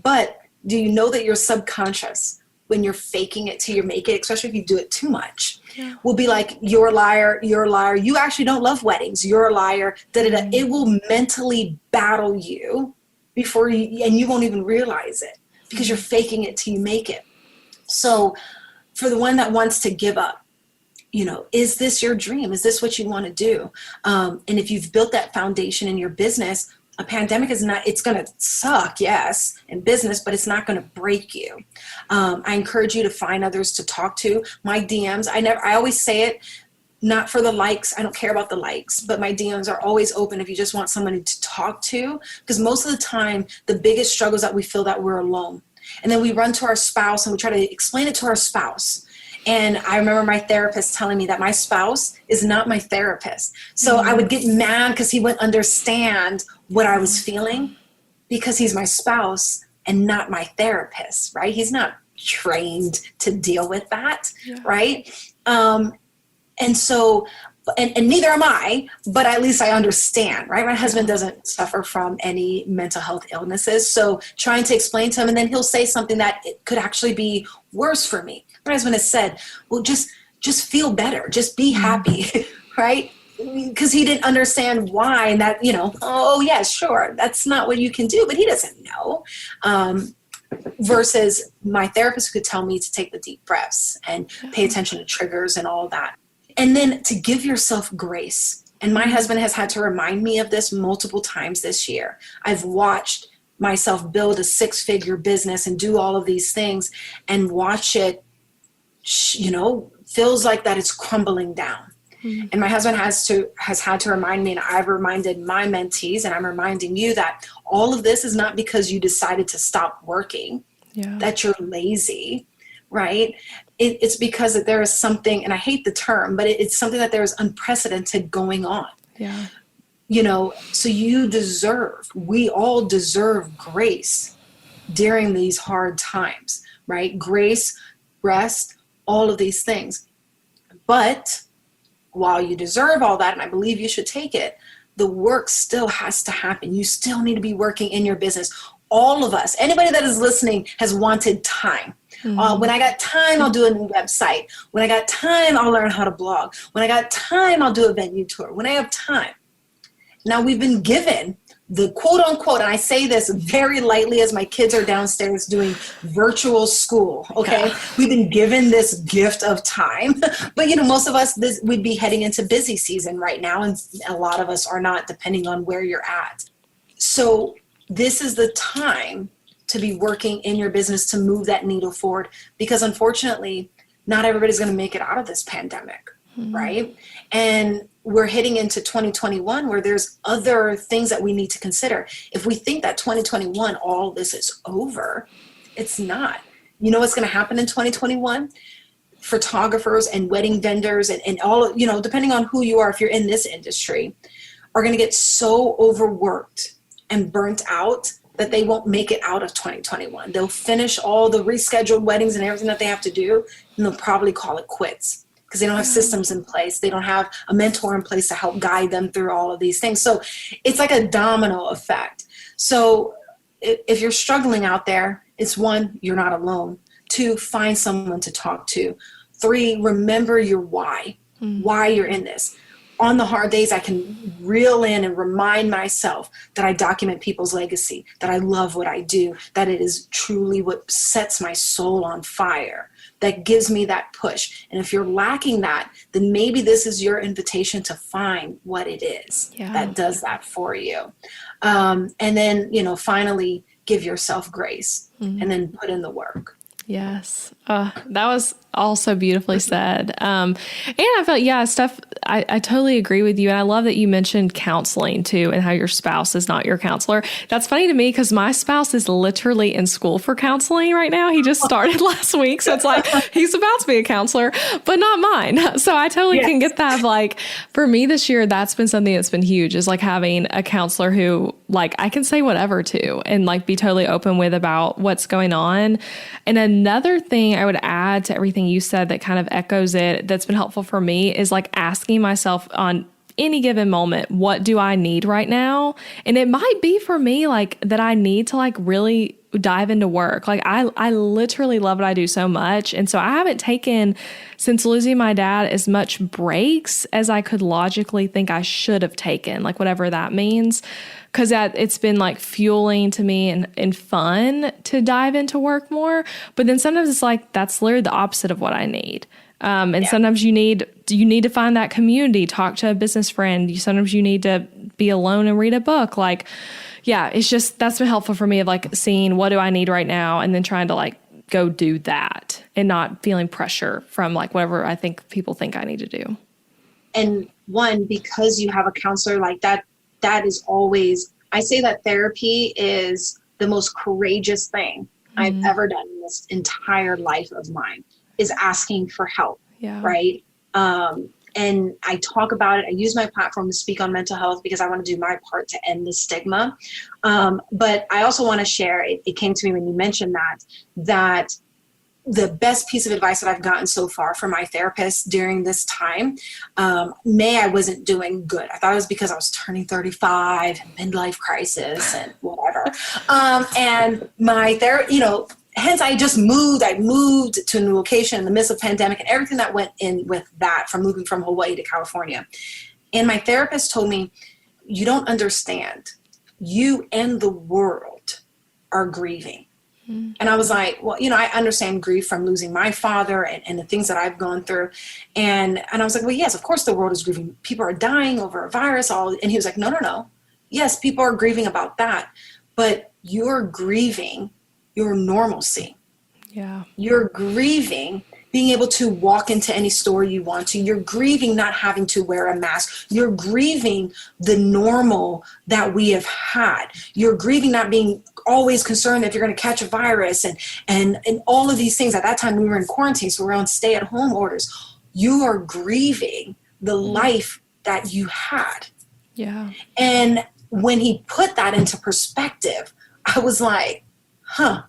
But do you know that your subconscious, when you're faking it till you make it, especially if you do it too much, will be like, you're a liar, you actually don't love weddings, you're a liar, da-da-da. It will mentally battle you before you, and you won't even realize it because you're faking it till you make it. So for the one that wants to give up, you know, is this your dream? Is this what you want to do? And if you've built that foundation in your business, a pandemic is not, it's going to suck, yes, in business, but it's not going to break you. I encourage you to find others to talk to. My DMs, I always say it, not for the likes. I don't care about the likes, but my DMs are always open if you just want somebody to talk to, because most of the time, the biggest struggles that we feel that we're alone. And then we run to our spouse and we try to explain it to our spouse. And I remember my therapist telling me that my spouse is not my therapist. So I would get mad because he wouldn't understand what I was feeling because he's my spouse and not my therapist, right? He's not trained to deal with that, right? And so, and neither am I, but at least I understand, right? My husband doesn't suffer from any mental health illnesses. So trying to explain to him, and then he'll say something that it could actually be worse for me. My husband has said, well, just feel better, just be happy, right? Because he didn't understand why, and that, you know, oh yeah, sure, that's not what you can do, but he doesn't know. Versus my therapist could tell me to take the deep breaths and pay attention to triggers and all that. And then to give yourself grace. And my husband has had to remind me of this multiple times this year. I've watched myself build a 6-figure business and do all of these things and watch it, you know, feels like that it's crumbling down. Mm-hmm. And my husband has had to remind me, and I've reminded my mentees, and I'm reminding you that all of this is not because you decided to stop working, that you're lazy, right? It's because that there is something, and I hate the term, but it's something that there is unprecedented going on. Yeah. You know, so we all deserve grace during these hard times, right? Grace, rest, all of these things. But while you deserve all that, and I believe you should take it, the work still has to happen. You still need to be working in your business. All of us, anybody that is listening has wanted time. When I got time, I'll do a new website. When I got time, I'll learn how to blog. When I got time, I'll do a venue tour. When I have time. Now we've been given the quote unquote, and I say this very lightly as my kids are downstairs doing virtual school, okay? Yeah. We've been given this gift of time, but you know, most of us, we'd be heading into busy season right now, and a lot of us are not, depending on where you're at. So this is the time to be working in your business to move that needle forward, because unfortunately, not everybody's going to make it out of this pandemic, right? And we're heading into 2021 where there's other things that we need to consider. If we think that 2021, all this is over, it's not. You know what's going to happen in 2021? Photographers and wedding vendors and all, you know, depending on who you are, if you're in this industry, are going to get so overworked and burnt out that they won't make it out of 2021. They'll finish all the rescheduled weddings and everything that they have to do, and they'll probably call it quits because they don't have systems in place. They don't have a mentor in place to help guide them through all of these things. So it's like a domino effect. So if you're struggling out there, it's 1, you're not alone. 2, find someone to talk to. 3, remember your why you're in this. on the hard days, I can reel in and remind myself that I document people's legacy, that I love what I do, that it is truly what sets my soul on fire, that gives me that push. And if you're lacking that, then maybe this is your invitation to find what it is that does that for you. And then, finally give yourself grace and then put in the work. Yes. That was also beautifully said. And I felt, Steph, I totally agree with you. And I love that you mentioned counseling too, and how your spouse is not your counselor. That's funny to me because my spouse is literally in school for counseling right now. He just started last week. So it's like, he's about to be a counselor, but not mine. So I totally can get that. Like for me this year, that's been something that's been huge, is like having a counselor who like I can say whatever to and like be totally open with about what's going on. And another thing I would add to everything you said that kind of echoes it, that's been helpful for me, is like asking myself on any given moment, what do I need right now? And it might be for me like that I need to like really dive into work. Like I literally love what I do so much. And so I haven't taken, since losing my dad, as much breaks as I could logically think I should have taken, like whatever that means. Because it's been like fueling to me and fun to dive into work more. But then sometimes it's like, that's literally the opposite of what I need. And sometimes you need to find that community, talk to a business friend. Sometimes you need to be alone and read a book. Like, it's just, that's been helpful for me, of like seeing what do I need right now and then trying to like go do that and not feeling pressure from like whatever I think people think I need to do. And one, because you have a counselor like that, that is always, I say that therapy is the most courageous thing I've ever done in this entire life of mine, is asking for help. Right. And I talk about it. I use my platform to speak on mental health because I want to do my part to end the stigma. But I also want to share, it came to me when you mentioned that the best piece of advice that I've gotten so far from my therapist during this time, I wasn't doing good. I thought it was because I was turning 35 and midlife crisis and whatever. And my therapist, hence I moved to a new location in the midst of pandemic and everything that went in with that, from moving from Hawaii to California. And my therapist told me, you don't understand. You and the world are grieving. And I was like, well, I understand grief from losing my father and the things that I've gone through. And I was like, well, yes, of course the world is grieving. People are dying over a virus. And he was like, no. Yes, people are grieving about that. But you're grieving your normalcy. Yeah. You're grieving being able to walk into any store you want to. You're grieving not having to wear a mask. You're grieving the normal that we have had. You're grieving not being always concerned that you're going to catch a virus and all of these things. At that time we were in quarantine, so we're on stay-at-home orders. You are grieving the life that you had. Yeah. And when he put that into perspective, I was like, huh.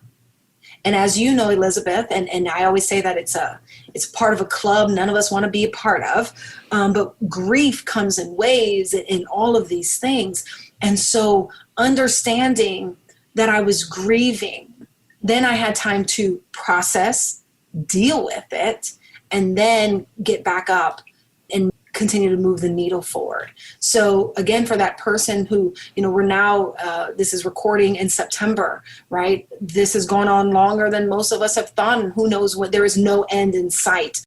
And as you know, Elizabeth, and I always say that it's part of a club none of us want to be a part of, but grief comes in waves in all of these things. And so understanding that I was grieving, then I had time to process, deal with it, and then get back up and continue to move the needle forward. So again, for that person who, we're now, this is recording in September, right? This has gone on longer than most of us have thought, and who knows what, there is no end in sight.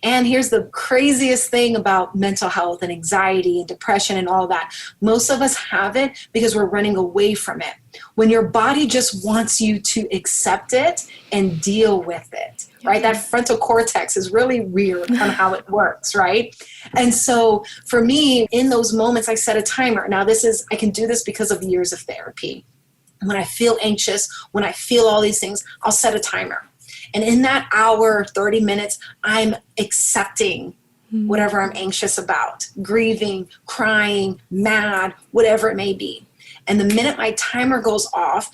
And here's the craziest thing about mental health and anxiety and depression and all that. Most of us have it because we're running away from it. When your body just wants you to accept it and deal with it, right? That frontal cortex is really weird on how it works, right? And so for me, in those moments, I set a timer. Now I can do this because of years of therapy. When I feel anxious, when I feel all these things, I'll set a timer. And in that hour, 30 minutes, I'm accepting whatever I'm anxious about, grieving, crying, mad, whatever it may be. And the minute my timer goes off,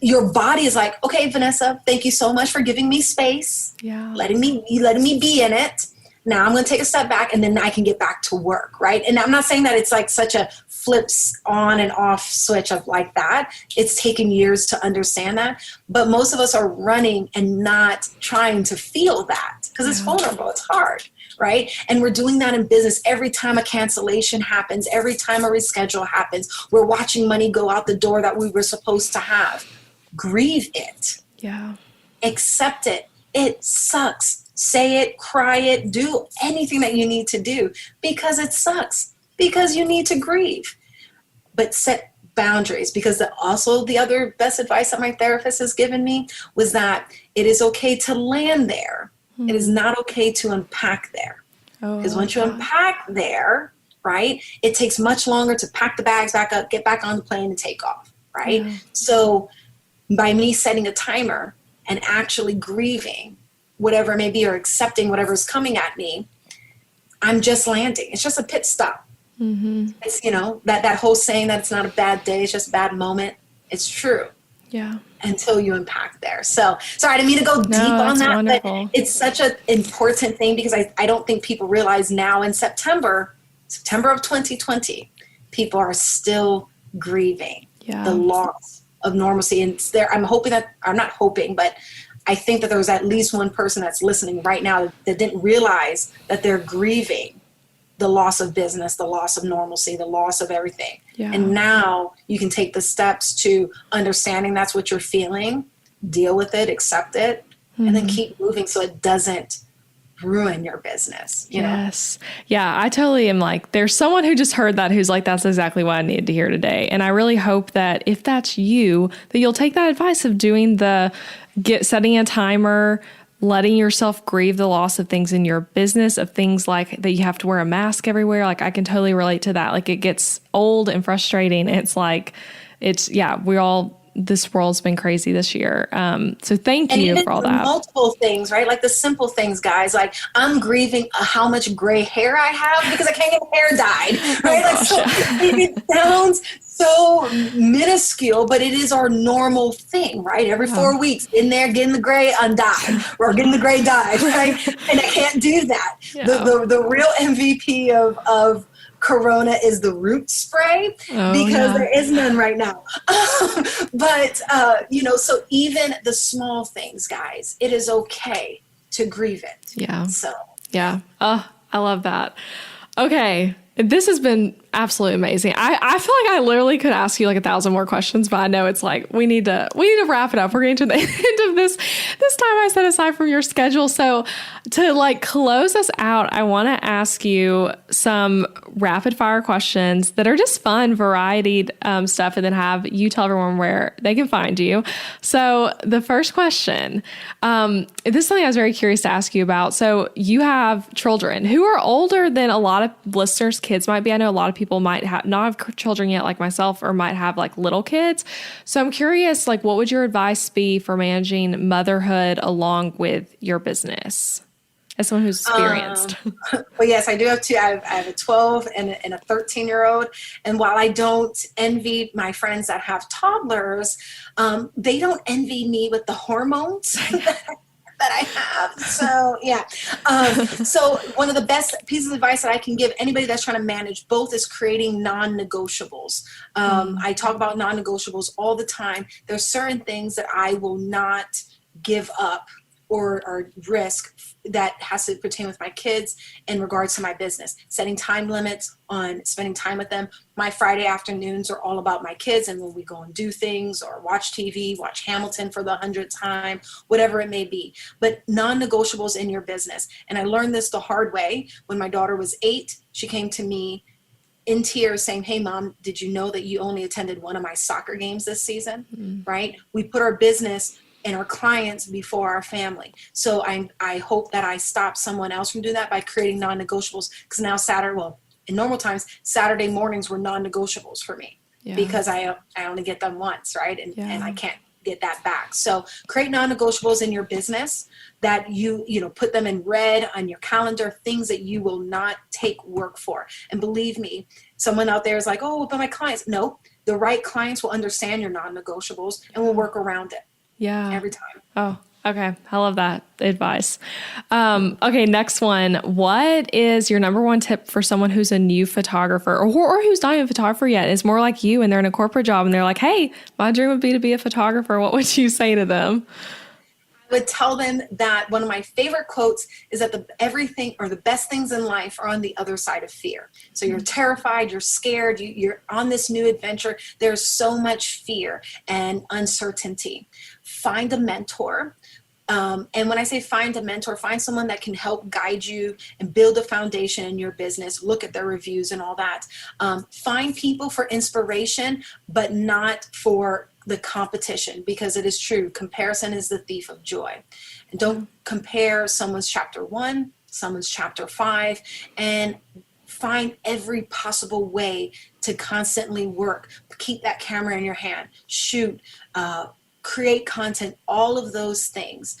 your body is like, okay, Vanessa, thank you so much for giving me space, letting me be in it. Now I'm going to take a step back and then I can get back to work, right? And I'm not saying that it's like such a flips on and off switch of like that. It's taken years to understand that. But most of us are running and not trying to feel that because it's vulnerable. It's hard. Right? And we're doing that in business. Every time a cancellation happens, every time a reschedule happens, we're watching money go out the door that we were supposed to have. Grieve it. Yeah. Accept it. It sucks. Say it, cry it, do anything that you need to do because it sucks, because you need to grieve. But set boundaries, because also the other best advice that my therapist has given me was that it is okay to land there. It is not okay to unpack there. Because once you unpack there, right, it takes much longer to pack the bags back up, get back on the plane and take off, right? Yeah. So by me setting a timer and actually grieving whatever it may be or accepting whatever's coming at me, I'm just landing. It's just a pit stop. Mm-hmm. It's, that whole saying that it's not a bad day, it's just a bad moment. It's true. Yeah. Until you unpack there. So sorry, I didn't mean to go deep on that, wonderful. But it's such an important thing because I don't think people realize now in September of 2020, people are still grieving the loss of normalcy. And it's there. I'm not hoping, but I think that there's at least one person that's listening right now that didn't realize that they're grieving the loss of business, the loss of normalcy, the loss of everything. Yeah. And now you can take the steps to understanding that's what you're feeling, deal with it, accept it, and then keep moving so it doesn't ruin your business. Yes. Yeah, I totally am like, there's someone who just heard that who's like, that's exactly what I needed to hear today. And I really hope that if that's you, that you'll take that advice of doing setting a timer, letting yourself grieve the loss of things in your business, of things like that you have to wear a mask everywhere. Like I can totally relate to that. Like it gets old and frustrating. It's like, this world's been crazy this year. So thank you for all that. Multiple things, right? Like the simple things, guys. Like I'm grieving how much gray hair I have because I can't get hair dyed, right? It sounds so minuscule, but it is our normal thing, right? Every 4 weeks in there, getting the gray undyed or getting the gray dyed, right? And I can't do that. Yeah. The real MVP of Corona is the root spray because there is none right now. But, so even the small things, guys, it is okay to grieve it. Yeah. So, yeah. Oh, I love that. Okay. This has been absolutely amazing. I feel like I literally could ask you like 1,000 more questions, but I know it's like we need to wrap it up. We're getting to the end of this time I set aside from your schedule. So to like close us out, I want to ask you some rapid fire questions that are just fun, variety stuff, and then have you tell everyone where they can find you. So the first question, this is something I was very curious to ask you about. So you have children who are older than a lot of listeners' kids might be. I know a lot of people might not have children yet like myself, or might have like little kids. So I'm curious, like, what would your advice be for managing motherhood along with your business as someone who's experienced? Well, yes, I do have two. I have a 12 and a 13-year-old. And while I don't envy my friends that have toddlers, they don't envy me with the hormones that I have. So yeah. So one of the best pieces of advice that I can give anybody that's trying to manage both is creating non-negotiables. I talk about non-negotiables all the time. There's certain things that I will not give up or risk that has to pertain with my kids in regards to my business. Setting time limits on spending time with them. My Friday afternoons are all about my kids, and when we go and do things or watch TV, watch Hamilton for the 100th time, whatever it may be. But non-negotiables in your business. And I learned this the hard way. When my daughter was 8, she came to me in tears saying, "Hey, Mom, did you know that you only attended one of my soccer games this season?" Mm-hmm. Right? We put our business and our clients before our family. So I hope that I stop someone else from doing that by creating non-negotiables, because now in normal times, Saturday mornings were non-negotiables for me because I only get them once, right? And I can't get that back. So create non-negotiables in your business that you put them in red on your calendar, things that you will not take work for. And believe me, someone out there is like, "Oh, but my clients." No, the right clients will understand your non-negotiables and will work around it. Yeah. Every time. Oh, Okay. I love that advice. Okay. Next one. What is your number one tip for someone who's a new photographer or who's not even a photographer yet, is more like you and they're in a corporate job and they're like, hey, my dream would be to be a photographer. What would you say to them? Would tell them that one of my favorite quotes is that everything or the best things in life are on the other side of fear. So you're terrified, you're scared, you're on this new adventure. There's so much fear and uncertainty. Find a mentor. And when I say find a mentor, find someone that can help guide you and build a foundation in your business, look at their reviews and all that. Find people for inspiration, but not for the competition, because it is true. Comparison is the thief of joy. And don't compare someone's chapter 1, someone's chapter 5, and find every possible way to constantly work. Keep that camera in your hand, shoot, create content, all of those things.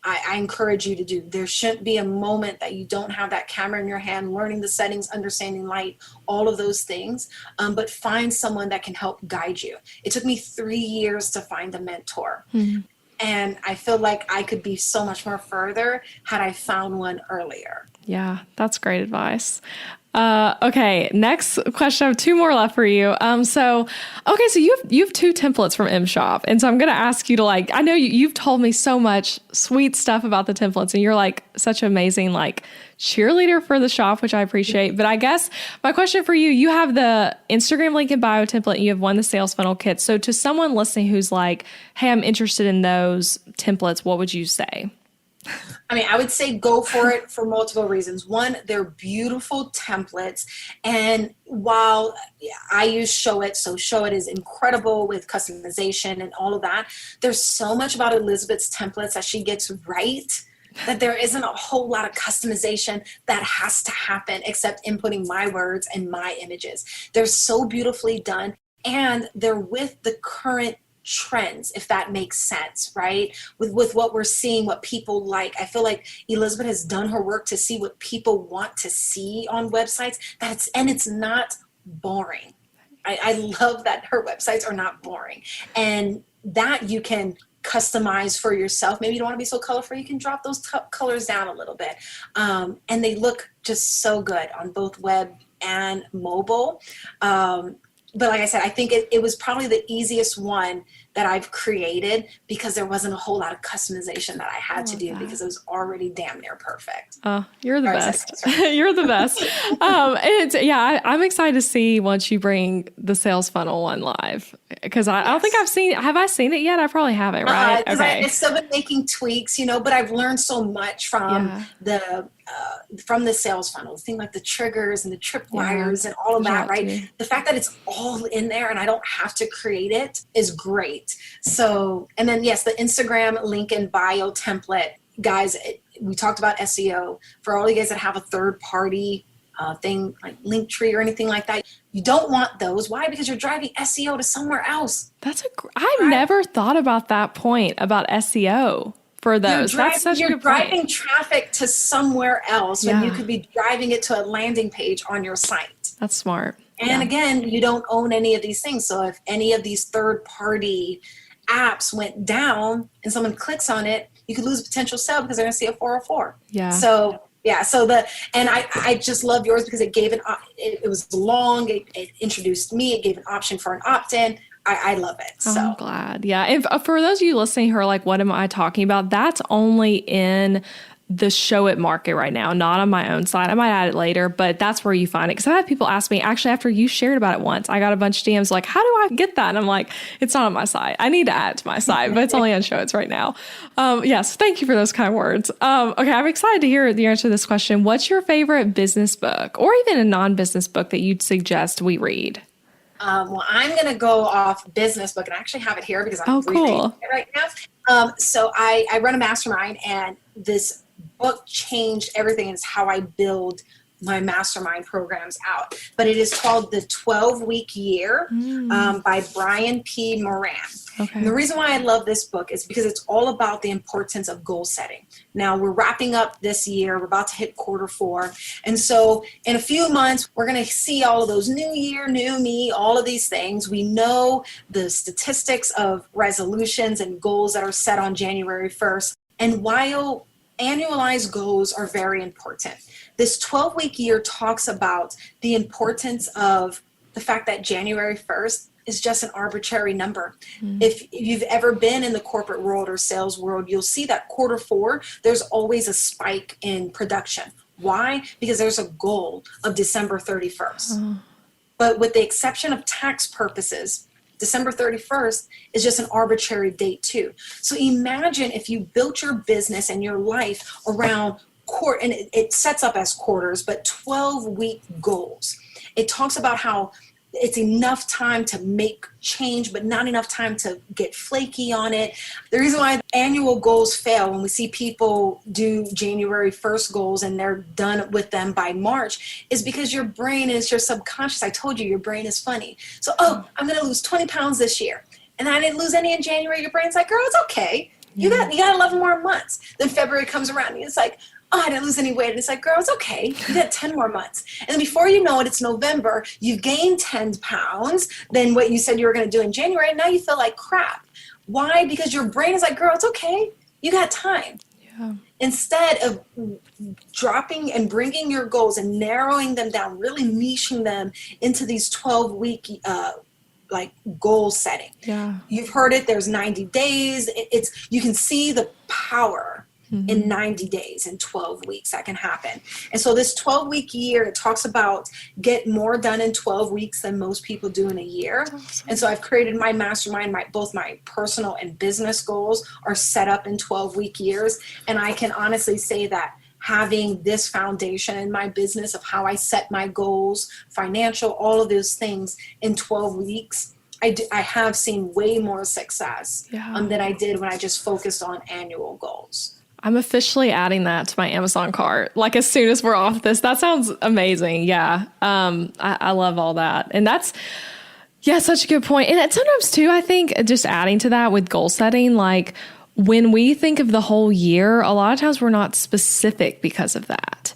I encourage you to do. There shouldn't be a moment that you don't have that camera in your hand, learning the settings, understanding light, all of those things. But find someone that can help guide you. It took me 3 years to find a mentor. Mm-hmm. And I feel like I could be so much more further had I found one earlier. Yeah, that's great advice. Okay, next question. I have 2 more left for you. So you have 2 templates from M Shop, and so I'm going to ask you to I know you've told me so much sweet stuff about the templates, and you're such an amazing cheerleader for the shop, which I appreciate. But I guess my question for you, you have the Instagram link and bio template, and you have the sales funnel kit. So to someone listening who's like, hey, I'm interested in those templates, what would you say? I mean, I would say go for it for multiple reasons. One, they're beautiful templates. And while I use Showit, so Showit is incredible with customization and all of that, there's so much about Elizabeth's templates that she gets right that there isn't a whole lot of customization that has to happen except inputting my words and my images. They're so beautifully done, and they're with the current trends, if that makes sense, right? With what we're seeing, what people like. I feel like Elizabeth has done her work to see what people want to see on websites. And it's not boring. I love that her websites are not boring, and that you can customize for yourself. Maybe you don't want to be so colorful. You can drop those colors down a little bit. And they look just so good on both web and mobile. But like I said, I think it was probably the easiest one that I've created because there wasn't a whole lot of customization that I had to do because it was already damn near perfect. Oh, you're the best. You're the best. I'm excited to see once you bring the sales funnel one live, because I don't think have I seen it yet? I probably haven't, right? Okay. I've still been making tweaks, but I've learned so much from from the sales funnel, things like the triggers and the tripwires and all of that, right? The fact that it's all in there and I don't have to create it is great. So, and then yes, the Instagram link and bio template, guys, we talked about SEO. For all you guys that have a third party thing like Linktree or anything like that, you don't want those. Why? Because you're driving SEO to somewhere else. I've never thought about that point about SEO. For those, you're driving traffic to somewhere else when you could be driving it to a landing page on your site. That's smart. And again, you don't own any of these things. So if any of these third-party apps went down and someone clicks on it, you could lose a potential sale because they're going to see a 404. Yeah. So I just love yours because it gave it was long. It introduced me. It gave an option for an opt-in. I love it. So I'm glad. Yeah. And for those of you listening who are like, what am I talking about? That's only in the Showit market right now, not on my own site. I might add it later, but that's where you find it. Because I've had people ask me, actually, after you shared about it once, I got a bunch of DMs like, how do I get that? And I'm like, it's not on my site. I need to add it to my site, but it's only on Showits right now. Yes. Thank you for those kind words. Okay. I'm excited to hear the answer to this question. What's your favorite business book or even a non-business book that you'd suggest we read? Well, I'm going to go off business book, and I actually have it here because I'm reading it right now. So I run a mastermind, and this book changed everything. It's how I build my mastermind programs out. But it is called the 12-Week Year by Brian P. Moran. Okay. And the reason why I love this book is because it's all about the importance of goal setting. Now we're wrapping up this year. We're about to hit Q4. And so in a few months, we're going to see all of those new year, new me, all of these things. We know the statistics of resolutions and goals that are set on January 1st. And while annualized goals are very important, this 12-week year talks about the importance of the fact that January 1st is just an arbitrary number. If you've ever been in the corporate world or sales world, you'll see that Q4, there's always a spike in production. Why? Because there's a goal of December 31st. But with the exception of tax purposes, December 31st is just an arbitrary date too. So imagine if you built your business and your life around and it sets up as quarters, but 12-week goals. It talks about how it's enough time to make change, but not enough time to get flaky on it. The reason why annual goals fail when we see people do January 1st goals and they're done with them by March is because your brain is your subconscious. I told you, your brain is funny. So, I'm going to lose 20 pounds this year. And I didn't lose any in January. Your brain's like, girl, it's okay. You got 11 more months. Then February comes around and it's like, I didn't lose any weight. And it's like, girl, it's okay. You got 10 more months. And then before you know it, it's November. You've gained 10 pounds than what you said you were going to do in January. And now you feel like crap. Why? Because your brain is like, girl, it's okay. You got time. Yeah. Instead of dropping and bringing your goals and narrowing them down, really niching them into these 12-week goal setting. Yeah. You've heard it. There's 90 days. You can see the power in 90 days, in 12 weeks that can happen. And so this 12-week year, it talks about get more done in 12 weeks than most people do in a year. Awesome. And so I've created my mastermind, both my personal and business goals are set up in 12-week years. And I can honestly say that having this foundation in my business of how I set my goals, financial, all of those things in 12 weeks, I have seen way more success than I did when I just focused on annual goals. I'm officially adding that to my Amazon cart. Like as soon as we're off this, that sounds amazing. Yeah. I love all that. And that's, such a good point. And sometimes too, I think just adding to that with goal setting, like when we think of the whole year, a lot of times we're not specific because of that.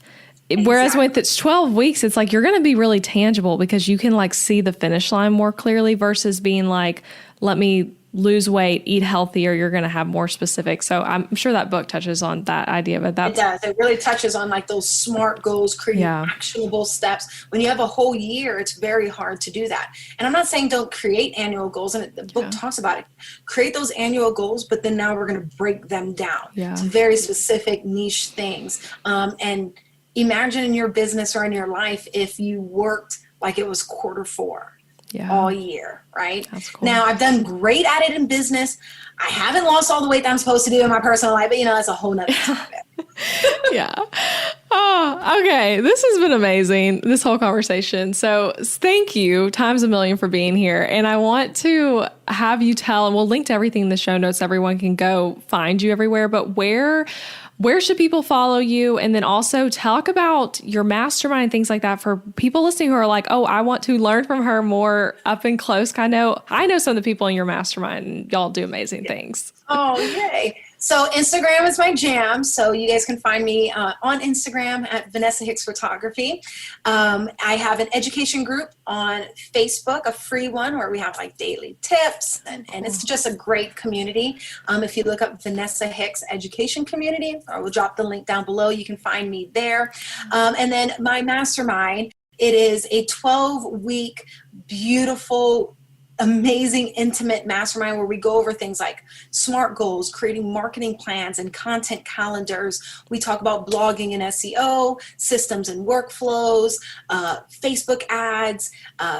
Exactly. Whereas with it's 12 weeks, it's like, you're going to be really tangible because you can like see the finish line more clearly versus being like, let me lose weight, eat healthier, you're going to have more specific. So I'm sure that book touches on that idea. But it does. It really touches on like those SMART goals, creating actionable steps. When you have a whole year, it's very hard to do that. And I'm not saying don't create annual goals. And the book talks about it. Create those annual goals, but then now we're going to break them down to very specific niche things. And imagine in your business or in your life if you worked like it was Q4. All year, right? That's cool. Now, I've done great at it in business. I haven't lost all the weight that I'm supposed to do in my personal life, but that's a whole nother topic. Oh, okay. This has been amazing, this whole conversation. So thank you times a million for being here. And I want to have you tell, and we'll link to everything in the show notes. Everyone can go find you everywhere, but where should people follow you? And then also talk about your mastermind, things like that for people listening who are like, oh, I want to learn from her more up and close. I know some of the people in your mastermind and y'all do amazing things. Oh, yay. So Instagram is my jam. So you guys can find me on Instagram at Vanessa Hicks Photography. I have an education group on Facebook, a free one where we have like daily tips and it's just a great community. If you look up Vanessa Hicks Education Community, I will drop the link down below. You can find me there. And then my mastermind, it is a 12-week, beautiful, amazing, intimate mastermind where we go over things like SMART goals, creating marketing plans and content calendars. We talk about blogging and SEO, systems and workflows, Facebook ads,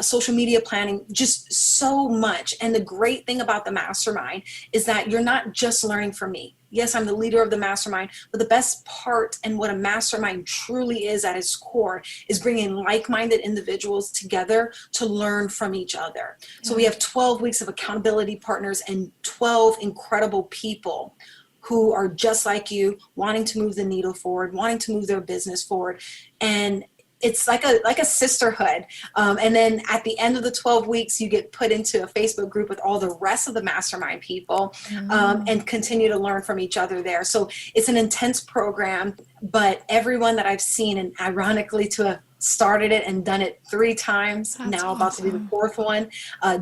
social media planning, just so much. And the great thing about the mastermind is that you're not just learning from me. Yes, I'm the leader of the mastermind, but the best part and what a mastermind truly is at its core is bringing like-minded individuals together to learn from each other. So we have 12 weeks of accountability partners and 12 incredible people who are just like you, wanting to move the needle forward, wanting to move their business forward. And it's like a sisterhood. And then at the end of the 12 weeks, you get put into a Facebook group with all the rest of the mastermind people, and continue to learn from each other there. So it's an intense program, but everyone that I've seen, and ironically to have started it and done it 3 times, That's now about to be the 4th one.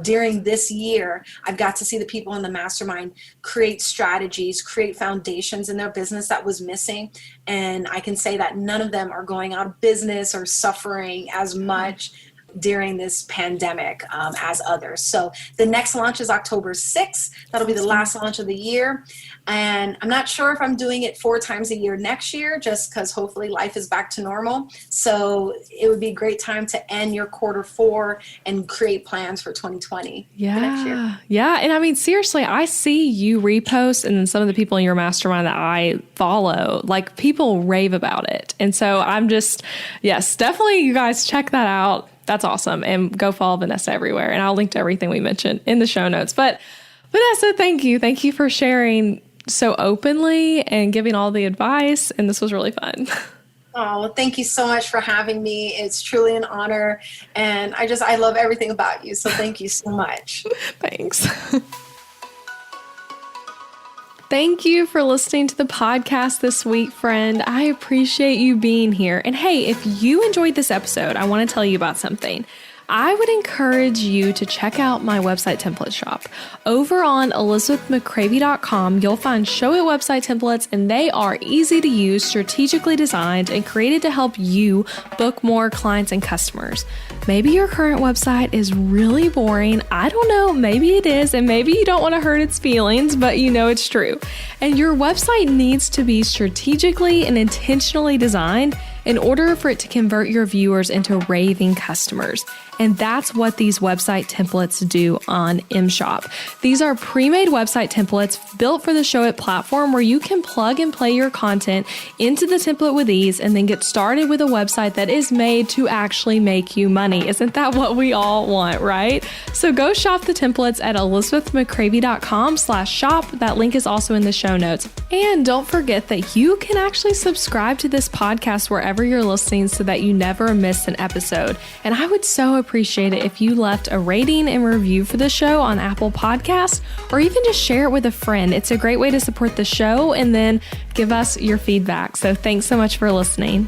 During this year, I've got to see the people in the mastermind create strategies, create foundations in their business that was missing. And I can say that none of them are going out of business or suffering as much during this pandemic as others. So the next launch is October 6th. That'll be the last launch of the year. And I'm not sure if I'm doing it 4 times a year next year, just because hopefully life is back to normal. So it would be a great time to end your quarter 4 and create plans for 2020 next year. Yeah. And I mean, seriously, I see you repost, and then some of the people in your mastermind that I follow, like, people rave about it. And so I'm just, yes, definitely you guys check that out. That's awesome. And go follow Vanessa everywhere. And I'll link to everything we mentioned in the show notes. But Vanessa, thank you. Thank you for sharing so openly and giving all the advice. And this was really fun. Oh, well, thank you so much for having me. It's truly an honor. And I love everything about you. So thank you so much. Thanks. Thank you for listening to the podcast this week, friend. I appreciate you being here. And hey, if you enjoyed this episode, I want to tell you about something. I would encourage you to check out my website template shop. Over on elizabethmccravey.com, you'll find Show It website templates, and they are easy to use, strategically designed, and created to help you book more clients and customers. Maybe your current website is really boring. I don't know, maybe it is, and maybe you don't want to hurt its feelings, but you know it's true. And your website needs to be strategically and intentionally designed in order for it to convert your viewers into raving customers. And that's what these website templates do on MShop. These are pre-made website templates built for the Show It platform, where you can plug and play your content into the template with ease and then get started with a website that is made to actually make you money. Isn't that what we all want, right? So go shop the templates at elizabethmccravey.com/shop. That link is also in the show notes. And don't forget that you can actually subscribe to this podcast wherever you're listening so that you never miss an episode. And I would so appreciate it if you left a rating and review for the show on Apple Podcasts, or even just share it with a friend. It's a great way to support the show and then give us your feedback. So thanks so much for listening.